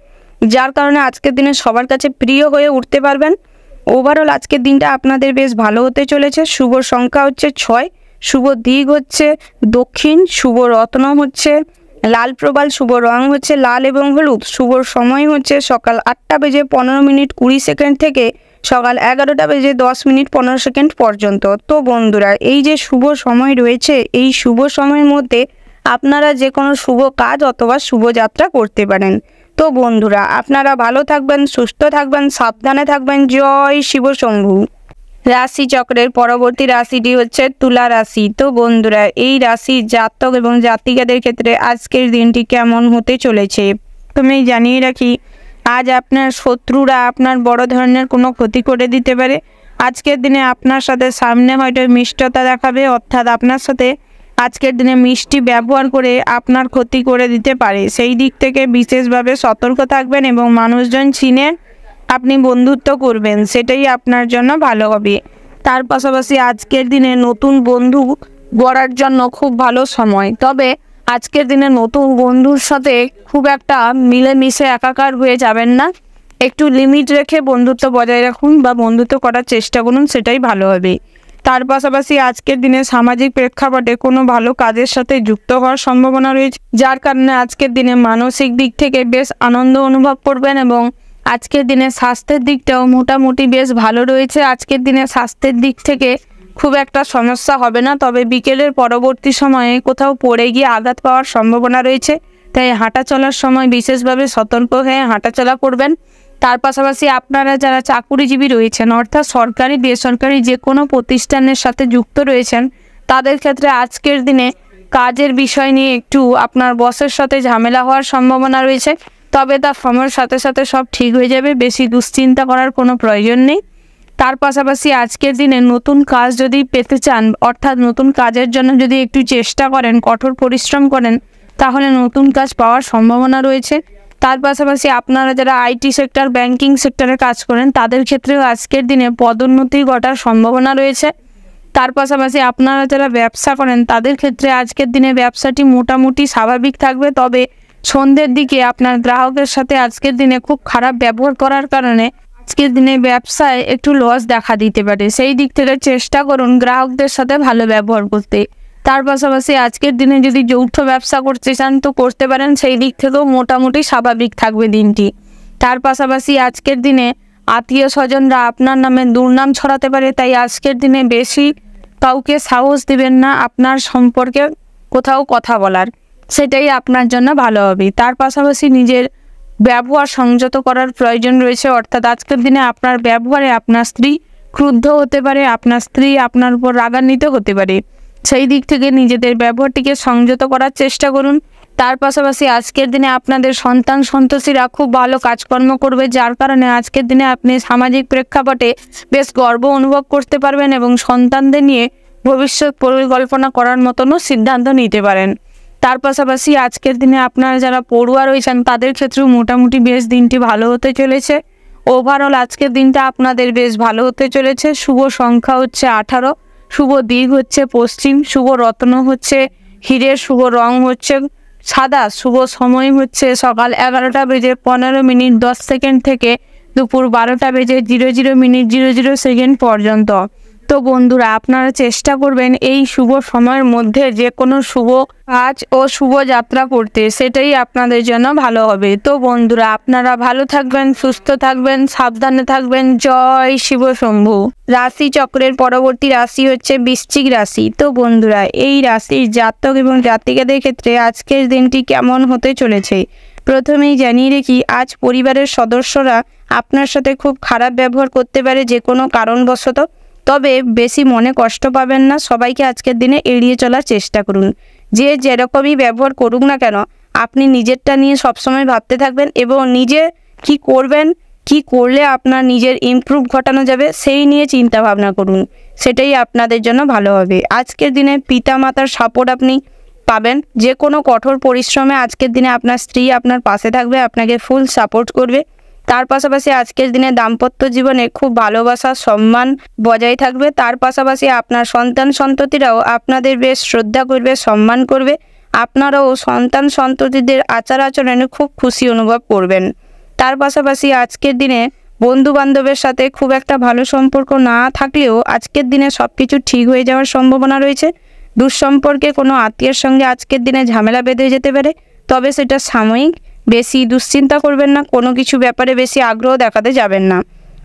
যার কারণে আজকের দিনে সবার কাছে প্রিয় হয়ে উঠতে পারবেন। ওভারঅল আজকের দিনটা আপনাদের বেশ ভালো হতে চলেছে। শুভ সংখ্যা হচ্ছে 6, শুভ দিক হচ্ছে দক্ষিণ, শুভ রত্ন হচ্ছে লাল প্রবাল, শুভ রং হচ্ছে লাল এবং হলুদ, শুভ সময় হচ্ছে সকাল 8:15:20 থেকে সকাল 11:10:15 পর্যন্ত। তো বন্ধুরা, এই যে শুভ সময় রয়েছে এই শুভ সময়ের মধ্যে আপনারা যে কোনো শুভ কাজ অথবা শুভযাত্রা করতে পারেন। তো বন্ধুরা, আপনারা ভালো থাকবেন, সুস্থ থাকবেন, সাবধানে থাকবেন। জয় শিব শম্ভু। রাশি চক্রের পরবর্তী রাশিটি হচ্ছে তুলা রাশি। তো বন্ধুরা, এই রাশির জাতক এবং জাতিকাদের ক্ষেত্রে আজকের দিনটি কেমন হতে চলেছে তুমি জানিয়ে রাখি, আজ আপনার শত্রুরা আপনার বড় ধরনের কোনো ক্ষতি করে দিতে পারে। আজকের দিনে আপনার সাথে সামনে হয়তো মিষ্টতা দেখাবে, অর্থাৎ আপনার সাথে আজকের দিনে মিষ্টি ব্যবহার করে আপনার ক্ষতি করে দিতে পারে। সেই দিক থেকে বিশেষভাবে সতর্ক থাকবেন এবং মানুষজন চিনে আপনি বন্ধুত্ব করবেন, সেটাই আপনার জন্য ভালো হবে। তার পাশাপাশি আজকের দিনে নতুন বন্ধু গড়ার জন্য খুব ভালো সময়, তবে আজকের দিনে নতুন বন্ধুর সাথে খুব একটা মিলেমিশে একাকার হয়ে যাবেন না, একটু লিমিট রেখে বন্ধুত্ব বজায় রাখুন বা বন্ধুত্ব করার চেষ্টা করুন, সেটাই ভালো হবে। তার পাশাপাশি আজকের দিনে সামাজিক প্রেক্ষাপটে কোনো ভালো কাজের সাথে যুক্ত হওয়ার সম্ভাবনা রয়েছে, যার কারণে আজকের দিনে মানসিক দিক থেকে বেশ আনন্দ অনুভব করবেন এবং আজকের দিনে স্বাস্থ্যের দিকটাও মোটামুটি বেশ ভালো রয়েছে। আজকের দিনে স্বাস্থ্যের দিক থেকে খুব একটা সমস্যা হবে না, তবে বিকেলের পরবর্তী সময়ে কোথাও পড়ে গিয়ে আঘাত পাওয়ার সম্ভাবনা রয়েছে, তাই হাঁটা চলার সময় বিশেষভাবে সতর্ক হয়ে হাঁটাচলা করবেন। তার পাশাপাশি আপনারা যারা চাকুরিজীবী রয়েছেন অর্থাৎ সরকারি বেসরকারি যে কোনো প্রতিষ্ঠানের সাথে যুক্ত রয়েছেন তাদের ক্ষেত্রে আজকের দিনে কাজের বিষয় নিয়ে একটু আপনার বসের সাথে ঝামেলা হওয়ার সম্ভাবনা রয়েছে, তবে তা সময়ের সাথে সাথে সব ঠিক হয়ে যাবে, বেশি দুশ্চিন্তা করার কোনো প্রয়োজন নেই। তার পাশাপাশি আজকের দিনে নতুন কাজ যদি পেতে চান, অর্থাৎ নতুন কাজের জন্য যদি একটু চেষ্টা করেন, কঠোর পরিশ্রম করেন, তাহলে নতুন কাজ পাওয়ার সম্ভাবনা রয়েছে। তার পাশাপাশি আপনারা যারা আইটি সেক্টর, ব্যাংকিং সেক্টরে কাজ করেন, তাদের ক্ষেত্রেও আজকের দিনে পদোন্নতি ঘটার সম্ভাবনা রয়েছে। তার পাশাপাশি আপনারা যারা ব্যবসা করেন, তাদের ক্ষেত্রে আজকের দিনে ব্যবসাটি মোটামুটি স্বাভাবিক থাকবে, তবে সন্ধ্যের দিকে আপনার গ্রাহকের সাথে আজকের দিনে খুব খারাপ ব্যবহার করার কারণে আজকের দিনে ব্যবসায় একটু লস দেখা দিতে পারে। সেই দিক থেকে চেষ্টা করুন গ্রাহকদের সাথে ভালো ব্যবহার করতে। তার পাশাপাশি আজকের দিনে যদি যৌথ ব্যবসা করতে চান তো করতে পারেন, সেই দিক থেকেও মোটামুটি স্বাভাবিক থাকবে দিনটি। তার পাশাপাশি আজকের দিনে আত্মীয় স্বজনরা আপনার নামে দুর্নাম ছড়াতে পারে, তাই আজকের দিনে বেশি কাউকে সাহস দিবেন না আপনার সম্পর্কে কোথাও কথা বলার, সেটাই আপনার জন্য ভালো হবে। তার পাশাপাশি নিজের ব্যবহার সংযত করার প্রয়োজন রয়েছে, অর্থাৎ আজকের দিনে আপনার ব্যবহারে আপনার স্ত্রী ক্রুদ্ধ হতে পারে, আপনার স্ত্রী আপনার উপর রাগান্বিত হতে পারে, সেই দিক থেকে নিজেদের ব্যবহারটিকে সংযত করার চেষ্টা করুন। তার পাশাপাশি আজকের দিনে আপনাদের সন্তান সন্ততিরা খুব ভালো কাজকর্ম করবে, যার কারণে আজকের দিনে আপনি সামাজিক প্রেক্ষাপটে বেশ গর্ব অনুভব করতে পারবেন এবং সন্তানদের নিয়ে ভবিষ্যৎ পরিকল্পনা করার মতনও সিদ্ধান্ত নিতে পারেন। তার পাশাপাশি আজকের দিনে আপনারা যারা পড়ুয়া রয়েছেন, তাদের ক্ষেত্রেও মোটামুটি বেশ দিনটি ভালো হতে চলেছে। ওভারঅল আজকের দিনটা আপনাদের বেশ ভালো হতে চলেছে। শুভ সংখ্যা হচ্ছে 18, শুভ দিক হচ্ছে পশ্চিম, শুভ রত্ন হচ্ছে হীরের, শুভ রং হচ্ছে সাদা, শুভ সময় হচ্ছে সকাল 11টা বেজে 15 মিনিট 10 সেকেন্ড থেকে দুপুর 12টা বেজে 00 মিনিট 00 সেকেন্ড পর্যন্ত। তো বন্ধুরা, আপনারা চেষ্টা করবেন এই শুভ সময়ের মধ্যে যে কোনো শুভ কাজ ও শুভ যাত্রা করতে, সেটাই আপনাদের জন্য ভালো হবে। তো বন্ধুরা, আপনারা ভালো থাকবেন, সুস্থ থাকবেন, সাবধানে থাকবেন। জয় শিব শম্ভু। রাশি চক্রের পরবর্তী রাশি হচ্ছে বৃশ্চিক রাশি। তো বন্ধুরা, এই রাশির জাতক এবং জাতিকাদের ক্ষেত্রে আজকের দিনটি কেমন হতে চলেছে প্রথমেই জানিয়ে রেখি, আজ পরিবারের সদস্যরা আপনার সাথে খুব খারাপ ব্যবহার করতে পারে যে কোনো কারণবশত, তবে বেশি মনে কষ্ট পাবেন না। সবাইকে আজকের দিনে এড়িয়ে চলার চেষ্টা করুন। যে যেরকমই ব্যবহার করুক না কেন, আপনি নিজেরটা নিয়ে সবসময় ভাবতে থাকবেন এবং নিজে কি করবেন, কি করলে আপনার নিজের ইমপ্রুভ ঘটানো যাবে সেই নিয়ে চিন্তা ভাবনা করুন, সেটাই আপনাদের জন্য ভালো হবে। আজকের দিনে পিতা মাতার সাপোর্ট আপনি পাবেন। যে কোনো কঠোর পরিশ্রমে আজকের দিনে আপনার স্ত্রী আপনার পাশে থাকবে, আপনাকে ফুল সাপোর্ট করবে। তার পাশাপাশি আজকের দিনে দাম্পত্য জীবনে খুব ভালোবাসা, সম্মান বজায় থাকবে। তার পাশাপাশি আপনার সন্তান সন্ততিরাও আপনাদের বেশ শ্রদ্ধা করবে, সম্মান করবে। আপনারাও সন্তান সন্ততিদের আচার আচরণে খুব খুশি অনুভব করবেন। তার পাশাপাশি আজকের দিনে বন্ধু বান্ধবের সাথে খুব একটা ভালো সম্পর্ক না থাকলেও আজকের দিনে সব কিছু ঠিক হয়ে যাওয়ার সম্ভাবনা রয়েছে। দুঃসম্পর্কে কোনো আত্মীয়ের সঙ্গে আজকের দিনে ঝামেলা বেঁধে যেতে পারে, তবে সেটা সাময়িক। বেশি দুশ্চিন্তা করবেন না, কোনো কিছু ব্যাপারে বেশি আগ্রহ দেখাতে যাবেন না।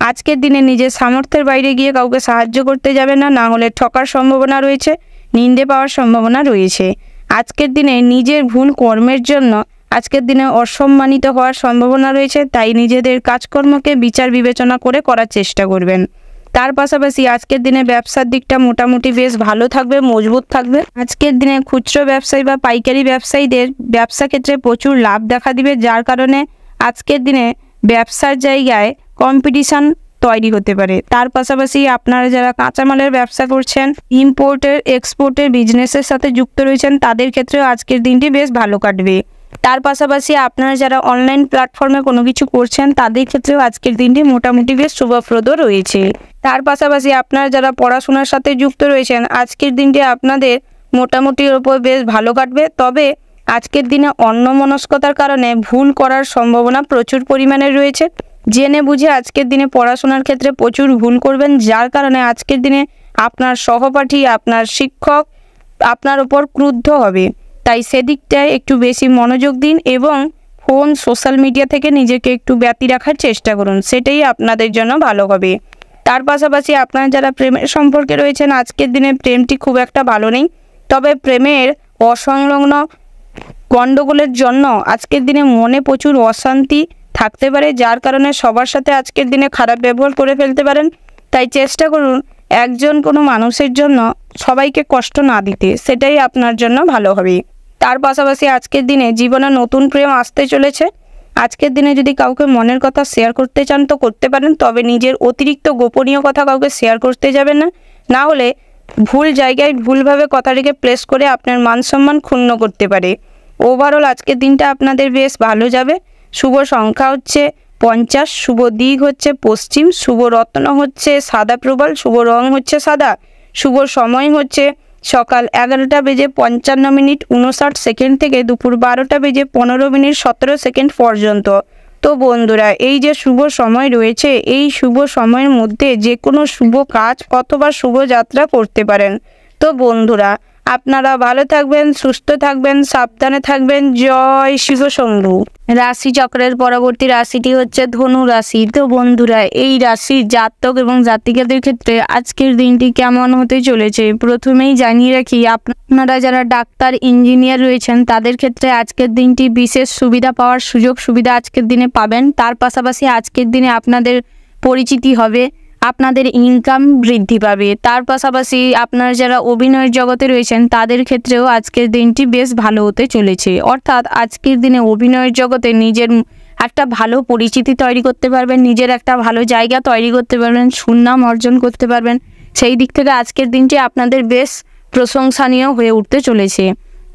আজকের দিনে নিজের সামর্থ্যের বাইরে গিয়ে কাউকে সাহায্য করতে যাবেন না, না হলে ঠকার সম্ভাবনা রয়েছে, নিন্দে পাওয়ার সম্ভাবনা রয়েছে। আজকের দিনে নিজের ভুল কর্মের জন্য আজকের দিনে অসম্মানিত হওয়ার সম্ভাবনা রয়েছে, তাই নিজেদের কাজকর্মকে বিচার বিবেচনা করে করার চেষ্টা করবেন। তার পাশাপাশি আজকের দিনে ব্যবসার দিকটা মোটামুটি বেশ ভালো থাকবে, মজবুত থাকবে। আজকের দিনে খুচরো ব্যবসায়ী বা পাইকারি ব্যবসায়ীদের ব্যবসা ক্ষেত্রে প্রচুর লাভ দেখা দিবে, যার কারণে আজকের দিনে ব্যবসার জায়গায় কম্পিটিশন তৈরি হতে পারে। তার পাশাপাশি আপনারা যারা কাঁচামালের ব্যবসা করছেন, ইম্পোর্টের এক্সপোর্টের বিজনেসের সাথে যুক্ত রয়েছেন, তাদের ক্ষেত্রেও আজকের দিনটি বেশ ভালো কাটবে। তার পাশাপাশি আপনারা যারা অনলাইন প্ল্যাটফর্মে কোনো কিছু করছেন, তাদের ক্ষেত্রেও আজকের দিনটি মোটামুটি বেশ শুভপ্রদ রয়েছে। তার পাশাপাশি আপনারা যারা পড়াশোনার সাথে যুক্ত রয়েছেন, আজকের দিনটি আপনাদের মোটামুটির ওপর বেশ ভালো কাটবে, তবে আজকের দিনে অন্যমনস্কতার কারণে ভুল করার সম্ভাবনা প্রচুর পরিমাণে রয়েছে। জেনে বুঝে আজকের দিনে পড়াশোনার ক্ষেত্রে প্রচুর ভুল করবেন, যার কারণে আজকের দিনে আপনার সহপাঠী, আপনার শিক্ষক আপনার ওপর ক্রুদ্ধ হবে। তাই সেদিকটায় একটু বেশি মনোযোগ দিন এবং ফোন, সোশ্যাল মিডিয়া থেকে নিজেকে একটু ব্যতি রাখার চেষ্টা করুন, সেটাই আপনাদের জন্য ভালো হবে। তার পাশাপাশি আপনারা যারা প্রেমের সম্পর্কে রয়েছেন, আজকের দিনে প্রেমটি খুব একটা ভালো নেই, তবে প্রেমের অসংলগ্ন গণ্ডগোলের জন্য আজকের দিনে মনে প্রচুর অশান্তি থাকতে পারে, যার কারণে সবার সাথে আজকের দিনে খারাপ ব্যবহার করে ফেলতে পারেন। তাই চেষ্টা করুন একজন কোনো মানুষের জন্য সবাইকে কষ্ট না দিতে, সেটাই আপনার জন্য ভালো হবে। তার পাশাপাশি আজকের দিনে জীবনে নতুন প্রেম আসতে চলেছে। আজকের দিনে যদি কাউকে মনের কথা শেয়ার করতে চান তো করতে পারেন, তবে নিজের অতিরিক্ত গোপনীয় কথা কাউকে শেয়ার করতে যাবেন না, না হলে ভুল জায়গায় ভুলভাবে কথাটিকে প্লেস করে আপনার মান সম্মান ক্ষুণ্ণ করতে পারে। ওভারঅল আজকের দিনটা আপনাদের বেশ ভালো যাবে। শুভ সংখ্যা হচ্ছে 50, শুভ দিক হচ্ছে পশ্চিম, শুভ রত্ন হচ্ছে সাদা প্রবাল, শুভ রং হচ্ছে সাদা, শুভ সময় হচ্ছে সকাল 11টা বেজে 55:59 থেকে দুপুর 12টা বেজে 15:17 পর্যন্ত। তো বন্ধুরা, এই যে শুভ সময় রয়েছে, এই শুভ সময়ের মধ্যে যে কোনো শুভ কাজ অথবা শুভ যাত্রা করতে পারেন। তো বন্ধুরা, আপনারা ভালো থাকবেন, সুস্থ থাকবেন, সাবধানে থাকবেন। জয় শিব শম্ভু। রাশি চক্রের পরবর্তী রাশিটি হচ্ছে ধনু রাশি। তো বন্ধুরা, এই রাশির জাতক এবং জাতিকাদের ক্ষেত্রে আজকের দিনটি কেমন হতে চলেছে প্রথমেই জানিয়ে রাখি, আপনারা যারা ডাক্তার, ইঞ্জিনিয়ার রয়েছেন তাদের ক্ষেত্রে আজকের দিনটি বিশেষ সুবিধা পাওয়ার সুযোগ সুবিধা আজকের দিনে পাবেন। তার পাশাপাশি আজকের দিনে আপনাদের পরিচিতি হবে, আপনাদের ইনকাম বৃদ্ধি পাবে। তার পাশাপাশি আপনারা যারা অভিনয়ের জগতে রয়েছেন তাদের ক্ষেত্রেও আজকের দিনটি বেশ ভালো হতে চলেছে। অর্থাৎ আজকের দিনে অভিনয়ের জগতে নিজের একটা ভালো পরিচিতি তৈরি করতে পারবেন, নিজের একটা ভালো জায়গা তৈরি করতে পারবেন, সুনাম অর্জন করতে পারবেন। সেই দিক থেকে আজকের দিনটি আপনাদের বেশ প্রশংসনীয় হয়ে উঠতে চলেছে।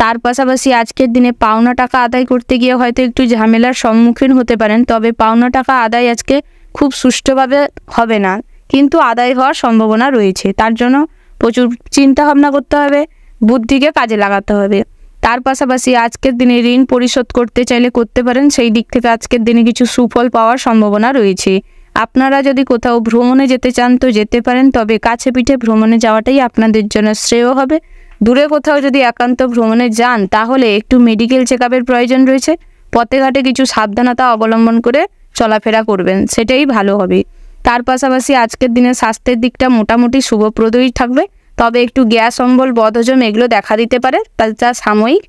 তার পাশাপাশি আজকের দিনে পাওনা টাকা আদায় করতে গিয়ে হয়তো একটু ঝামেলার সম্মুখীন হতে পারেন, তবে পাওনা টাকা আদায় আজকে খুব সুষ্ঠুভাবে হবে না, কিন্তু আদায় হওয়ার সম্ভাবনা রয়েছে। তার জন্য প্রচুর চিন্তা ভাবনা করতে হবে, বুদ্ধিকে কাজে লাগাতে হবে। তার পাশাপাশি আজকের দিনে ঋণ পরিশোধ করতে চাইলে করতে পারেন, সেই দিক থেকে আজকের দিনে কিছু সুফল পাওয়ার সম্ভাবনা রয়েছে। আপনারা যদি কোথাও ভ্রমণে যেতে চান তো যেতে পারেন, তবে কাছে পিঠে ভ্রমণে যাওয়াটাই আপনাদের জন্য শ্রেয় হবে। দূরে কোথাও যদি একান্ত ভ্রমণে যান তাহলে একটু মেডিকেল চেকআপের প্রয়োজন রয়েছে, পথে ঘাটে কিছু সাবধানতা অবলম্বন করে চলাফেরা করবেন, সেটাই ভালো হবে। তার পাশাপাশি আজকের দিনে স্বাস্থ্যের দিকটা মোটামুটি শুভপ্রদই থাকবে, তবে একটু গ্যাস অম্বল, বদহজম এগুলো দেখা দিতে পারে, তা সাময়িক,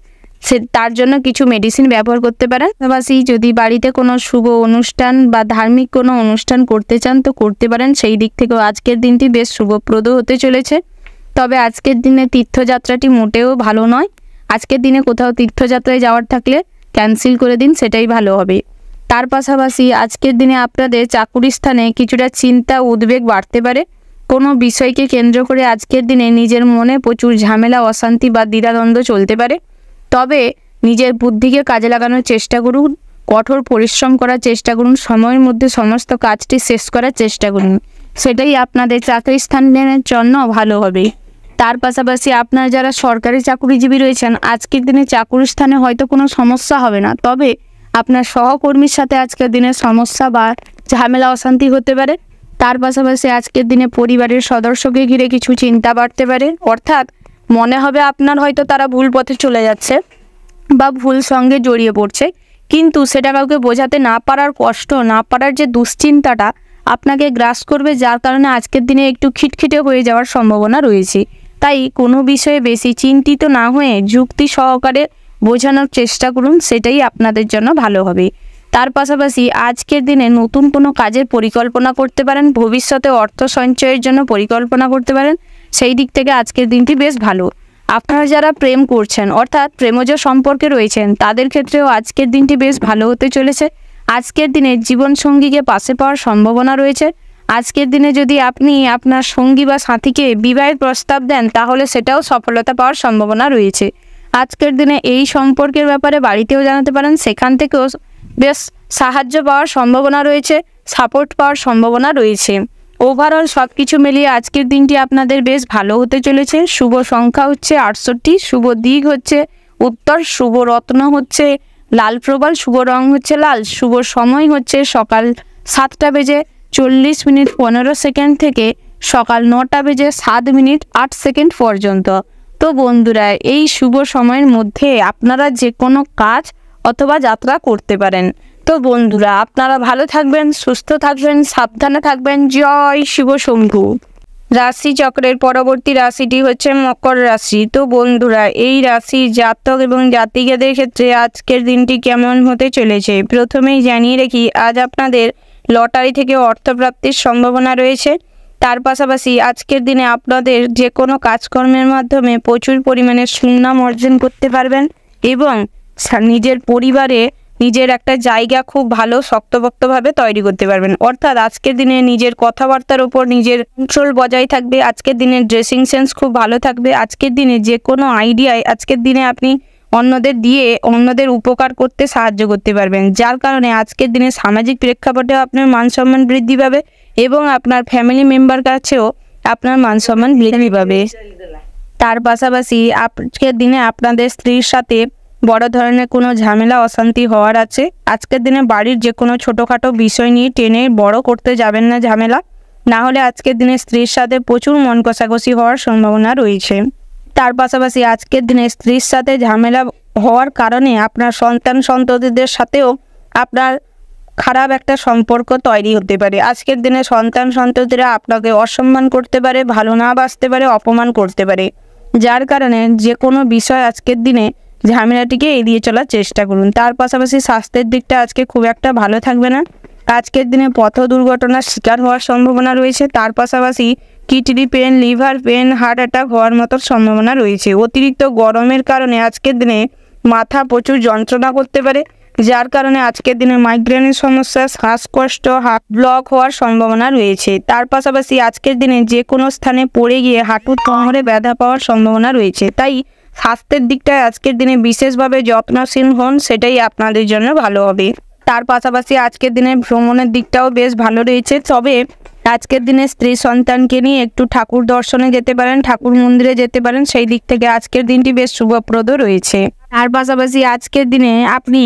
তার জন্য কিছু মেডিসিন ব্যবহার করতে পারেন। পাশাপাশি যদি বাড়িতে কোনো শুভ অনুষ্ঠান বা ধার্মিক কোনো অনুষ্ঠান করতে চান তো করতে পারেন, সেই দিক থেকেও আজকের দিনটি বেশ শুভপ্রদ হতে চলেছে। তবে আজকের দিনে তীর্থযাত্রাটি মোটেও ভালো নয়। আজকের দিনে কোথাও তীর্থযাত্রায় যাওয়ার থাকলে ক্যান্সেল করে দিন, সেটাই ভালো হবে। তার পাশাপাশি আজকের দিনে আপনাদের চাকুরি স্থানে কিছুটা চিন্তা উদ্বেগ বাড়তে পারে। কোনো বিষয়কে কেন্দ্র করে আজকের দিনে নিজের মনে প্রচুর ঝামেলা, অশান্তি বা দ্বিধাদ্বন্দ্ব চলতে পারে, তবে নিজের বুদ্ধিকে কাজে লাগানোর চেষ্টা করুন, কঠোর পরিশ্রম করার চেষ্টা করুন, সময়ের মধ্যে সমস্ত কাজটি শেষ করার চেষ্টা করুন, সেটাই আপনাদের চাকরি স্থানের জন্য ভালো হবে। তার পাশাপাশি আপনারা যারা সরকারি চাকুরিজীবী রয়েছেন আজকের দিনে চাকুরি স্থানে হয়তো কোনো সমস্যা হবে না, তবে আপনার সহকর্মীর সাথে আজকের দিনে সমস্যা বা ঝামেলা, অশান্তি হতে পারে। তার পাশাপাশি আজকের দিনে পরিবারের সদস্যকে ঘিরে কিছু চিন্তা বাড়তে পারে, অর্থাৎ মনে হবে আপনার হয়তো তারা ভুল পথে চলে যাচ্ছে বা ভুল সঙ্গে জড়িয়ে পড়ছে, কিন্তু সেটা কাউকে বোঝাতে না পারার কষ্ট, না পারার যে দুশ্চিন্তাটা আপনাকে গ্রাস করবে, যার কারণে আজকের দিনে একটু খিটখিটে হয়ে যাওয়ার সম্ভাবনা রয়েছে। তাই কোনো বিষয়ে বেশি চিন্তিত না হয়ে যুক্তি সহকারে বোঝানোর চেষ্টা করুন, সেটাই আপনাদের জন্য ভালো হবে। তার পাশাপাশি আজকের দিনে নতুন কোনো কাজের পরিকল্পনা করতে পারেন, ভবিষ্যতে অর্থ সঞ্চয়ের জন্য পরিকল্পনা করতে পারেন, সেই দিক থেকে আজকের দিনটি বেশ ভালো। আপনারা যারা প্রেম করছেন অর্থাৎ প্রেমজ সম্পর্কে রয়েছেন তাদের ক্ষেত্রেও আজকের দিনটি বেশ ভালো হতে চলেছে। আজকের দিনে জীবনসঙ্গীকে পাশে পাওয়ার সম্ভাবনা রয়েছে। আজকের দিনে যদি আপনি আপনার সঙ্গী বা সাথীকে বিবাহের প্রস্তাব দেন তাহলে সেটাও সফলতা পাওয়ার সম্ভাবনা রয়েছে। আজকের দিনে এই সম্পর্কের ব্যাপারে বাড়িতেও জানাতে পারেন, সেখান থেকেও বেশ সাহায্য পাওয়ার সম্ভাবনা রয়েছে, সাপোর্ট পাওয়ার সম্ভাবনা রয়েছে। ওভারঅল সব কিছু মিলিয়ে আজকের দিনটি আপনাদের বেশ ভালো হতে চলেছে। শুভ সংখ্যা হচ্ছে 68, শুভ দিক হচ্ছে উত্তর, শুভ রত্ন হচ্ছে লাল প্রবাল, শুভ রং হচ্ছে লাল, শুভ সময় হচ্ছে সকাল 7টা বেজে 40 মিনিট 15 সেকেন্ড থেকে সকাল 9টা বেজে 7 মিনিট 8 সেকেন্ড পর্যন্ত। তো বন্ধুরা, এই শুভ সময়ের মধ্যে আপনারা যে কোনো কাজ অথবা যাত্রা করতে পারেন। তো বন্ধুরা, আপনারা ভালো থাকবেন, সুস্থ থাকবেন, সাবধানে থাকবেন। জয় শিব শম্ভু। রাশি চক্রের পরবর্তী রাশিটি হচ্ছে মকর রাশি। তো বন্ধুরা, এই রাশি জাতক এবং জাতিকাদের ক্ষেত্রে আজকের দিনটি কেমন হতে চলেছে প্রথমেই জানিয়ে রাখি, আজ আপনাদের লটারি থেকে অর্থপ্রাপ্তির সম্ভাবনা রয়েছে। তার পাশাপাশি আজকের দিনে আপনাদের যে কোনো কাজকর্মের মাধ্যমে প্রচুর পরিমাণে সুনাম অর্জন করতে পারবেন এবং নিজের পরিবারে নিজের একটা জায়গা খুব ভালো শক্তপোক্তভাবে তৈরি করতে পারবেন। অর্থাৎ আজকের দিনে নিজের কথাবার্তার উপর নিজের কন্ট্রোল বজায় থাকবে। আজকের দিনে ড্রেসিং সেন্স খুব ভালো থাকবে। আজকের দিনে যে কোনো আইডিয়ায় আজকের দিনে আপনি অন্যদের দিয়ে অন্যদের উপকার করতে সাহায্য করতে পারবেন, যার কারণে আজকের দিনে সামাজিক প্রেক্ষাপটে আপনার মান সম্মান বৃদ্ধি পাবে এবং আপনার ফ্যামিলি মেম্বার কাছেও আপনার মান সম্মান বৃদ্ধি পাবে। তার পাশাপাশি আজকের দিনে আপনাদের স্ত্রীর সাথে বড় ধরনের কোনো ঝামেলা অশান্তি হওয়ার আছে। আজকের দিনে বাড়ির যে কোনো ছোটোখাটো বিষয় নিয়ে টেনে বড় করতে যাবেন না ঝামেলা, না হলে আজকের দিনে স্ত্রীর সাথে প্রচুর মন কষাকষি হওয়ার সম্ভাবনা রয়েছে। তার পাশাপাশি আজকের দিনে স্ত্রীর সাথে ঝামেলা হওয়ার কারণে আপনার সন্তান সন্ততিদের সাথেও আপনার খারাপ একটা সম্পর্ক তৈরি হতে পারে। আজকের দিনে সন্তান সন্ততিরা আপনাকে অসম্মান করতে পারে, ভালো না বাসতে পারে, অপমান করতে পারে, যার কারণে যে কোনো বিষয় আজকের দিনে ঝামেলাটিকে এড়িয়ে চলার চেষ্টা করুন। তার পাশাপাশি স্বাস্থ্যের দিকটা আজকে খুব একটা ভালো থাকবে না। আজকের দিনে পথ দুর্ঘটনার শিকার হওয়ার সম্ভাবনা রয়েছে। তার পাশাপাশি kidney pain, liver pain, heart attack হওয়ার মতো সম্ভাবনা রয়েছে। অতিরিক্ত গরমের কারণে আজকের দিনে মাথা প্রচুর যন্ত্রণা করতে পারে, যার কারণে আজকের দিনে মাইগ্রেনের সমস্যা, শ্বাসকষ্ট, হার্ট ব্লক হওয়ার সম্ভাবনা রয়েছে। তার পাশাপাশি আজকের দিনে যে কোনো স্থানে পড়ে গিয়ে হাঁটুর কোমরে ব্যথা পাওয়ার সম্ভাবনা রয়েছে। তাই স্বাস্থ্যের দিকটায় আজকের দিনে বিশেষভাবে যত্নশীল হন, সেটাই আপনাদের জন্য ভালো হবে। তার পাশাপাশি আজকের দিনে ভ্রমণের দিকটাও বেশ ভালো রয়েছে। তবে আজকের দিনে স্ত্রী সন্তানকে নিয়ে একটু ঠাকুর দর্শনে যেতে পারেন, ঠাকুর মন্দিরে যেতে পারেন, সেই দিক থেকে আজকের দিনটি বেশ শুভপ্রদ রয়েছে। তার পাশাপাশি আজকের দিনে আপনি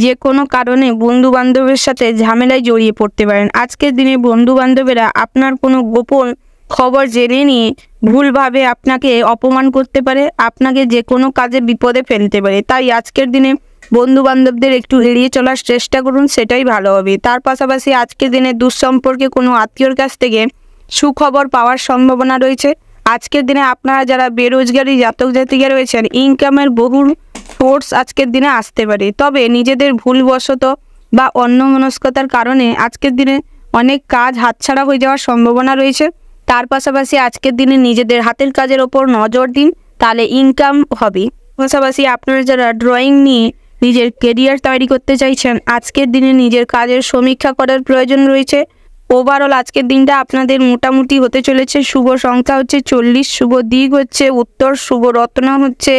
যে কোনো কারণে বন্ধু বান্ধবের সাথে ঝামেলায় জড়িয়ে পড়তে পারেন। আজকের দিনে বন্ধু বান্ধবেরা আপনার কোনো গোপন খবর জেনে নিয়ে ভুলভাবে আপনাকে অপমান করতে পারে, আপনাকে যে কোনো কাজে বিপদে ফেলতে পারে। তাই আজকের দিনে বন্ধু বান্ধবদের একটু এড়িয়ে চলার চেষ্টা করুন, সেটাই ভালো হবে। তার পাশাপাশি আজকের দিনে দুঃসম্পর্কে কোনো আত্মীয়র কাছ থেকে সুখবর পাওয়ার সম্ভাবনা রয়েছে। আজকের দিনে আপনারা যারা বেরোজগারি জাতক জাতিকা রয়েছেন, ইনকামের বহু সোর্স আজকের দিনে আসতে পারে। তবে নিজেদের ভুলবশত বা অন্যমনস্কতার কারণে আজকের দিনে অনেক কাজ হাতছাড়া হয়ে যাওয়ার সম্ভাবনা রয়েছে। তার পাশাপাশি আজকের দিনে নিজেদের হাতের কাজের ওপর নজর দিন, তাহলে ইনকাম হবে। পাশাপাশি আপনারা যারা ড্রয়িং নিয়ে নিজের কেরিয়ার তৈরি করতে চাইছেন, আজকের দিনে নিজের কাজের সমীক্ষা করার প্রয়োজন রয়েছে। ওভারঅল আজকের দিনটা আপনাদের মোটামুটি হতে চলেছে। শুভ সংখ্যা হচ্ছে 40, শুভ দিক হচ্ছে উত্তর, শুভ রত্ন হচ্ছে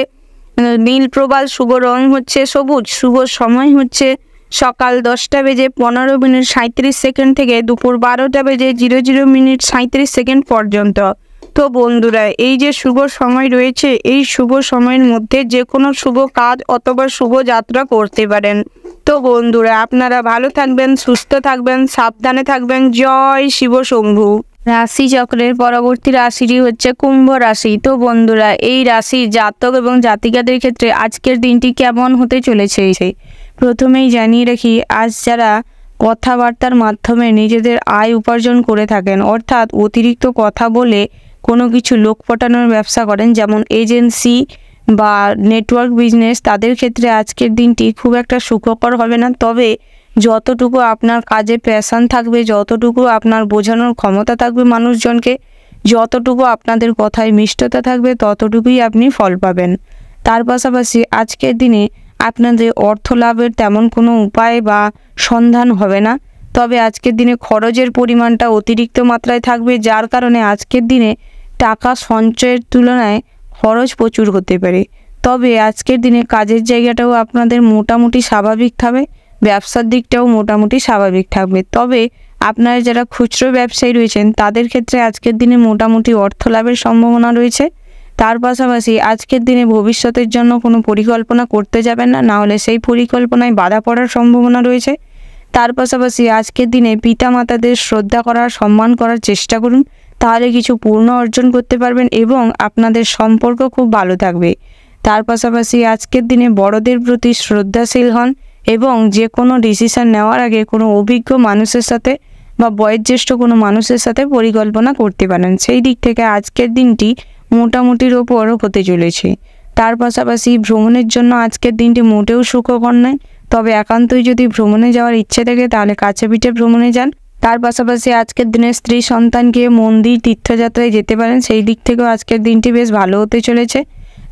নীল প্রবাল, শুভ রং হচ্ছে সবুজ, শুভ সময় হচ্ছে সকাল 10:15:37 থেকে দুপুর 12:00:00 পর্যন্ত। তো বন্ধুরা, এই যে শুভ সময় রয়েছে, এই শুভ সময়ের মধ্যে যে কোনো শুভ কাজ অথবা শুভ যাত্রা করতে পারেন। তো বন্ধুরা, আপনারা ভালো থাকবেন, সুস্থ থাকবেন, সাবধানে থাকবেন। জয় শিব শম্ভু। রাশি চক্রের পরবর্তী রাশিটি হচ্ছে কুম্ভ রাশি। তো বন্ধুরা, এই রাশির জাতক এবং জাতিকাদের ক্ষেত্রে আজকের দিনটি কেমন হতে চলেছে প্রথমেই জানিয়ে রাখি, আজ যারা কথাবার্তার মাধ্যমে নিজেদের আয় উপার্জন করে থাকেন, অর্থাৎ অতিরিক্ত কথা বলে কোনো কিছু লোক পটানোর ব্যবসা করেন, যেমন এজেন্সি বা নেটওয়ার্ক বিজনেস, তাদের ক্ষেত্রে আজকের দিনটি খুব একটা সুখকর হবে না। তবে যতটুকু আপনার কাজে প্যাশন থাকবে, যতটুকু আপনার বোঝানোর ক্ষমতা থাকবে মানুষজনকে, যতটুকু আপনাদের কথায় মিষ্টতা থাকবে, ততটুকুই আপনি ফল পাবেন। তার পাশাপাশি আজকের দিনে আপনাদের অর্থ লাভের তেমন কোনো উপায় বা সন্ধান হবে না। তবে আজকের দিনে খরচের পরিমাণটা অতিরিক্ত মাত্রায় থাকবে, যার কারণে আজকের দিনে টাকা সঞ্চয়ের তুলনায় খরচ প্রচুর হতে পারে। তবে আজকের দিনে কাজের জায়গাটাও আপনাদের মোটামুটি স্বাভাবিক থাকবে, ব্যবসার দিকটাও মোটামুটি স্বাভাবিক থাকবে। তবে আপনারা যারা খুচরো ব্যবসায়ী রয়েছেন, তাদের ক্ষেত্রে আজকের দিনে মোটামুটি অর্থ লাভের সম্ভাবনা রয়েছে। তার পাশাপাশি আজকের দিনে ভবিষ্যতের জন্য কোনো পরিকল্পনা করতে যাবেন না, না হলে সেই পরিকল্পনায় বাধা পড়ার সম্ভাবনা রয়েছে। তার পাশাপাশি আজকের দিনে পিতামাতাদের শ্রদ্ধা করার, সম্মান করার চেষ্টা করুন, তাহলে কিছু পূর্ণ অর্জন করতে পারবেন এবং আপনাদের সম্পর্ক খুব ভালো থাকবে। তার পাশাপাশি আজকের দিনে বড়দের প্রতি শ্রদ্ধাশীল হন এবং যে কোনো ডিসিশন নেওয়ার আগে কোনো অভিজ্ঞ মানুষের সাথে বা বয়োজ্যেষ্ঠ কোনো মানুষের সাথে পরিকল্পনা করতে পারেন। সেই দিক থেকে আজকের দিনটি মোটামুটির ওপর হতে চলেছে। তার পাশাপাশি ভ্রমণের জন্য আজকের দিনটি মোটেও সুখকর নয়। তবে একান্তই যদি ভ্রমণে যাওয়ার ইচ্ছে থাকে, তাহলে কাছে পিঠে ভ্রমণে যান। তার পাশাপাশি আজকের দিনে স্ত্রী সন্তানকে মন্দির তীর্থযাত্রায় যেতে পারেন, সেই দিক থেকেও আজকের দিনটি বেশ ভালো হতে চলেছে।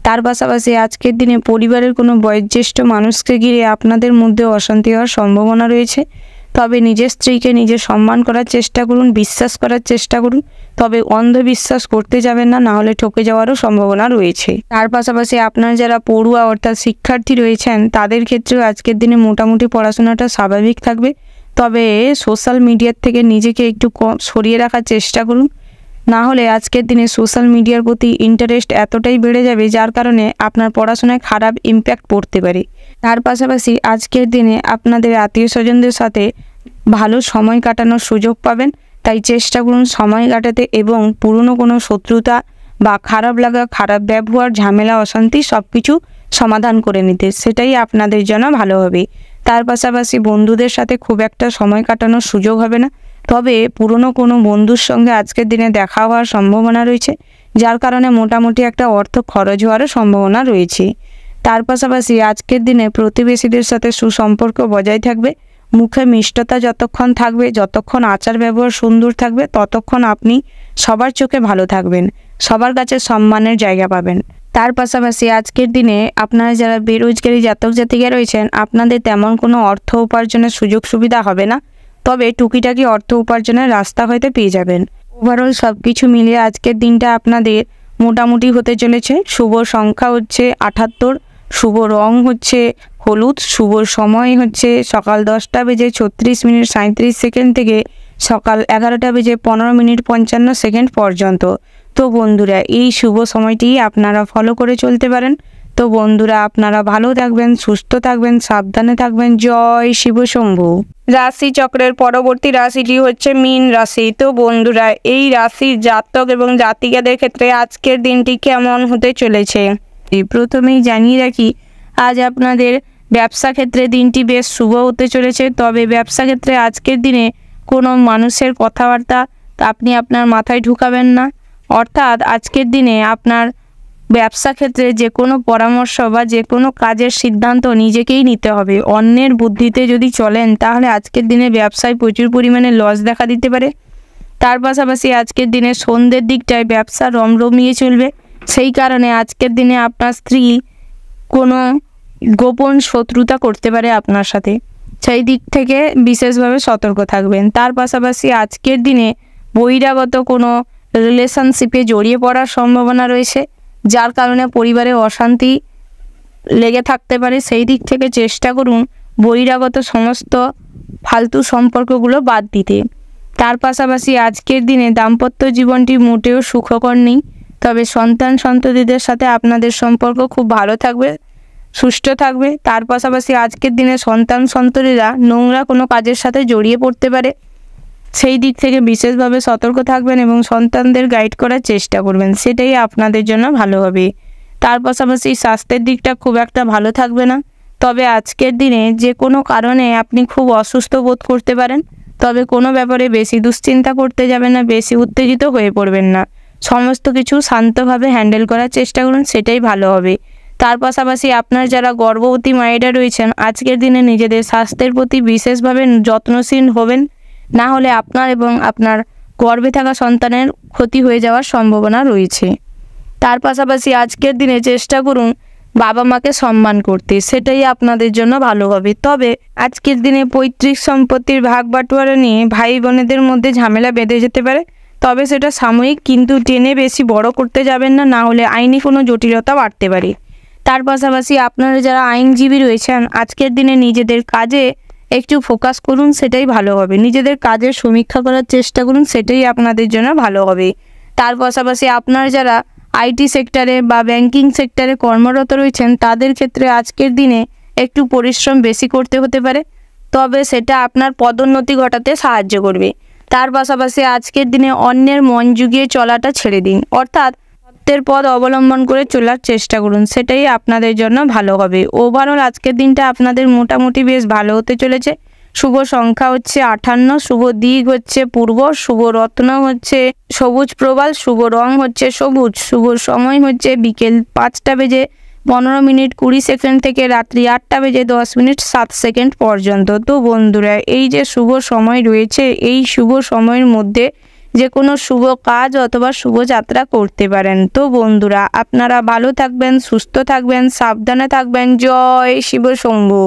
তার পাশাপাশি আজকের দিনে পরিবারের কোনো বয়োজ্যেষ্ঠ মানুষকে ঘিরে আপনাদের মধ্যে অশান্তি হওয়ার সম্ভাবনা রয়েছে। তবে নিজের স্ত্রীকে নিজে সম্মান করার চেষ্টা করুন, বিশ্বাস করার চেষ্টা করুন, তবে অন্ধবিশ্বাস করতে যাবেন না, নাহলে ঠকে যাওয়ারও সম্ভাবনা রয়েছে। তার পাশাপাশি আপনার যারা পড়ুয়া অর্থাৎ শিক্ষার্থী রয়েছেন তাদের ক্ষেত্রেও আজকের দিনে মোটামুটি পড়াশোনাটা স্বাভাবিক থাকবে। তবে সোশ্যাল মিডিয়ার থেকে নিজেকে একটু সরিয়ে রাখার চেষ্টা করুন, না হলে আজকের দিনে সোশ্যাল মিডিয়ার প্রতি ইন্টারেস্ট এতটাই বেড়ে যাবে যার কারণে আপনার পড়াশোনায় খারাপ ইম্প্যাক্ট পড়তে পারে। তার পাশাপাশি আজকের দিনে আপনাদের আত্মীয় স্বজনদের সাথে ভালো সময় কাটানোর সুযোগ পাবেন, তাই চেষ্টা করুন সময় কাটাতে এবং পুরনো কোনো শত্রুতা বা খারাপ লাগা, খারাপ ব্যবহার, ঝামেলা, অশান্তি সব কিছু সমাধান করে নিতে, সেটাই আপনাদের জন্য ভালো হবে। তার পাশাপাশি বন্ধুদের সাথে খুব একটা সময় কাটানোর সুযোগ হবে না, তবে পুরনো কোনো বন্ধুর সঙ্গে আজকের দিনে দেখা হওয়ার সম্ভাবনা রয়েছে, যার কারণে মোটামুটি একটা অর্থ খরচ হওয়ারও সম্ভাবনা রয়েছে। তার পাশাপাশি আজকের দিনে প্রতিবেশীদের সাথে সুসম্পর্ক বজায় থাকবে। মুখে মিষ্টতা যতক্ষণ থাকবে, যতক্ষণ আচার ব্যবহার সুন্দর থাকবে, ততক্ষণ আপনি সবার চোখে ভালো থাকবেন, সবার কাছে সম্মানের জায়গা পাবেন। তার পাশাপাশি আজকের দিনে আপনারা যারা বেরোজগারি জাতক জাতিকা রয়েছেন আপনাদের তেমন কোনো অর্থ উপার্জনের সুযোগ সুবিধা হবে না, তবে টুকিটাকি অর্থ উপার্জনের রাস্তা হয়তো পেয়ে যাবেন। ওভারঅল সব কিছু মিলিয়ে আজকের দিনটা আপনাদের মোটামুটি হতে চলেছে। শুভ সংখ্যা হচ্ছে 78, শুভ রং হচ্ছে হলুদ, শুভ সময় হচ্ছে সকাল 10:36:37 থেকে সকাল 11:15:55 পর্যন্ত। তো বন্ধুরা এই শুভ সময়টি আপনারা ফলো করে চলতে পারেন। তো বন্ধুরা আপনারা ভালো থাকবেন, সুস্থ থাকবেন, সাবধানে থাকবেন। জয় শিব শম্ভু। রাশি চক্রের পরবর্তী রাশিটি হচ্ছে মীন রাশি। তো বন্ধুরা এই রাশির জাতক এবং জাতিকাদের ক্ষেত্রে আজকের দিনটি কেমন হতে চলেছে প্রথমেই জানিয়ে রাখি, আজ আপনাদের ব্যবসা ক্ষেত্রে দিনটি বেশ শুভ হতে চলেছে। তবে ব্যবসা ক্ষেত্রে আজকের দিনে কোনো মানুষের কথাবার্তা আপনি আপনার মাথায় ঢুকাবেন না, অর্থাৎ আজকের দিনে আপনার ব্যবসা ক্ষেত্রে যে কোনো পরামর্শ বা যে কোনো কাজের সিদ্ধান্ত নিজেকেই নিতে হবে। অন্যের বুদ্ধিতে যদি চলেন তাহলে আজকের দিনে ব্যবসায় প্রচুর পরিমাণে লস দেখা দিতে পারে। তার পাশাপাশি আজকের দিনে সন্ধ্যের দিকটায় ব্যবসা রমরমিয়ে চলবে, সেই কারণে আজকের দিনে আপনার স্ত্রী কোনো গোপন শত্রুতা করতে পারে আপনার সাথে, সেই দিক থেকে বিশেষভাবে সতর্ক থাকবেন। তার পাশাপাশি আজকের দিনে বহিরাগত কোনো রিলেশনশিপে জড়িয়ে পড়ার সম্ভাবনা রয়েছে, যার কারণে পরিবারে অশান্তি লেগে থাকতে পারে। সেই দিক থেকে চেষ্টা করুন বহিরাগত সমস্ত ফালতু সম্পর্কগুলো বাদ দিতে। তার পাশাপাশি আজকের দিনে দাম্পত্য জীবনটি মোটেও সুখকর নেই, তবে সন্তান সন্ততিদের সাথে আপনাদের সম্পর্ক খুব ভালো থাকবে, সুষ্ঠু থাকবে। তার পাশাপাশি আজকের দিনে সন্তান সন্ততিরা নোংরা কোনো কাজের সাথে জড়িয়ে পড়তে পারে, সেই দিক থেকে বিশেষভাবে সতর্ক থাকবেন এবং সন্তানদের গাইড করার চেষ্টা করবেন, সেটাই আপনাদের জন্য ভালো হবে। তার পাশাপাশি স্বাস্থ্যের দিকটা খুব একটা ভালো থাকবে না, তবে আজকের দিনে যে কোনো কারণে আপনি খুব অসুস্থ বোধ করতে পারেন, তবে কোনো ব্যাপারে বেশি দুশ্চিন্তা করতে যাবেন না, বেশি উত্তেজিত হয়ে পড়বেন না, সমস্ত কিছু শান্তভাবে হ্যান্ডেল করার চেষ্টা করুন, সেটাই ভালো হবে। তার পাশাপাশি আপনার যারা গর্ভবতী মায়েরা রয়েছেন আজকের দিনে নিজেদের স্বাস্থ্যের প্রতি বিশেষভাবে যত্নশীল হবেন, না হলে আপনার এবং আপনার গর্ভে থাকা সন্তানের ক্ষতি হয়ে যাওয়ার সম্ভাবনা রয়েছে। তার পাশাপাশি আজকের দিনে চেষ্টা করুন বাবা মাকে সম্মান করতে, সেটাই আপনাদের জন্য ভালো হবে। তবে আজকের দিনে পৈতৃক সম্পত্তির ভাগ বাটোয়ারা নিয়ে ভাই বোনেদের মধ্যে ঝামেলা বেঁধে যেতে পারে, তবে সেটা সাময়িক, কিন্তু টেনে বেশি বড় করতে যাবেন না, না হলে আইনি কোনো জটিলতা বাড়তে পারে। তার পাশাপাশি আপনারা যারা আইনজীবী রয়েছেন আজকের দিনে নিজেদের কাজে একটু ফোকাস করুন, সেটাই ভালো হবে। নিজেদের কাজের সমীক্ষা করার চেষ্টা করুন, সেটাই আপনাদের জন্য ভালো হবে। তার পাশাপাশি আপনারা যারা আইটি সেক্টরে বা ব্যাংকিং সেক্টরে কর্মরত রয়েছেন তাদের ক্ষেত্রে আজকের দিনে একটু পরিশ্রম বেশি করতে হতে পারে, তবে সেটা আপনার পদোন্নতি ঘটাতে সাহায্য করবে। তার পাশাপাশি আজকের দিনে অন্যের মন জুগিয়ে চলাটা ছেড়ে দিন, অর্থাৎ সত্যের পথ অবলম্বন করে চলার চেষ্টা করুন, সেটাই আপনাদের জন্য ভালো হবে। ওভারঅল আজকের দিনটা আপনাদের মোটামুটি বেশ ভালো হতে চলেছে। শুভ সংখ্যা হচ্ছে 58, শুভ দিক হচ্ছে পূর্ব, শুভ রত্ন হচ্ছে সবুজ প্রবাল, শুভ রং হচ্ছে সবুজ, শুভ সময় হচ্ছে বিকেল 5টা বেজে 15:20 থেকে রাত্রি 8:10:07 পর্যন্ত। তো বন্ধুরা, এই যে শুভ সময় রয়েছে, এই শুভ সময়ের মধ্যে যে কোনো শুভ কাজ অথবা শুভযাত্রা করতে পারেন। তো বন্ধুরা, আপনারা ভালো থাকবেন, সুস্থ থাকবেন, সাবধানে থাকবেন। জয় শিব শম্ভু।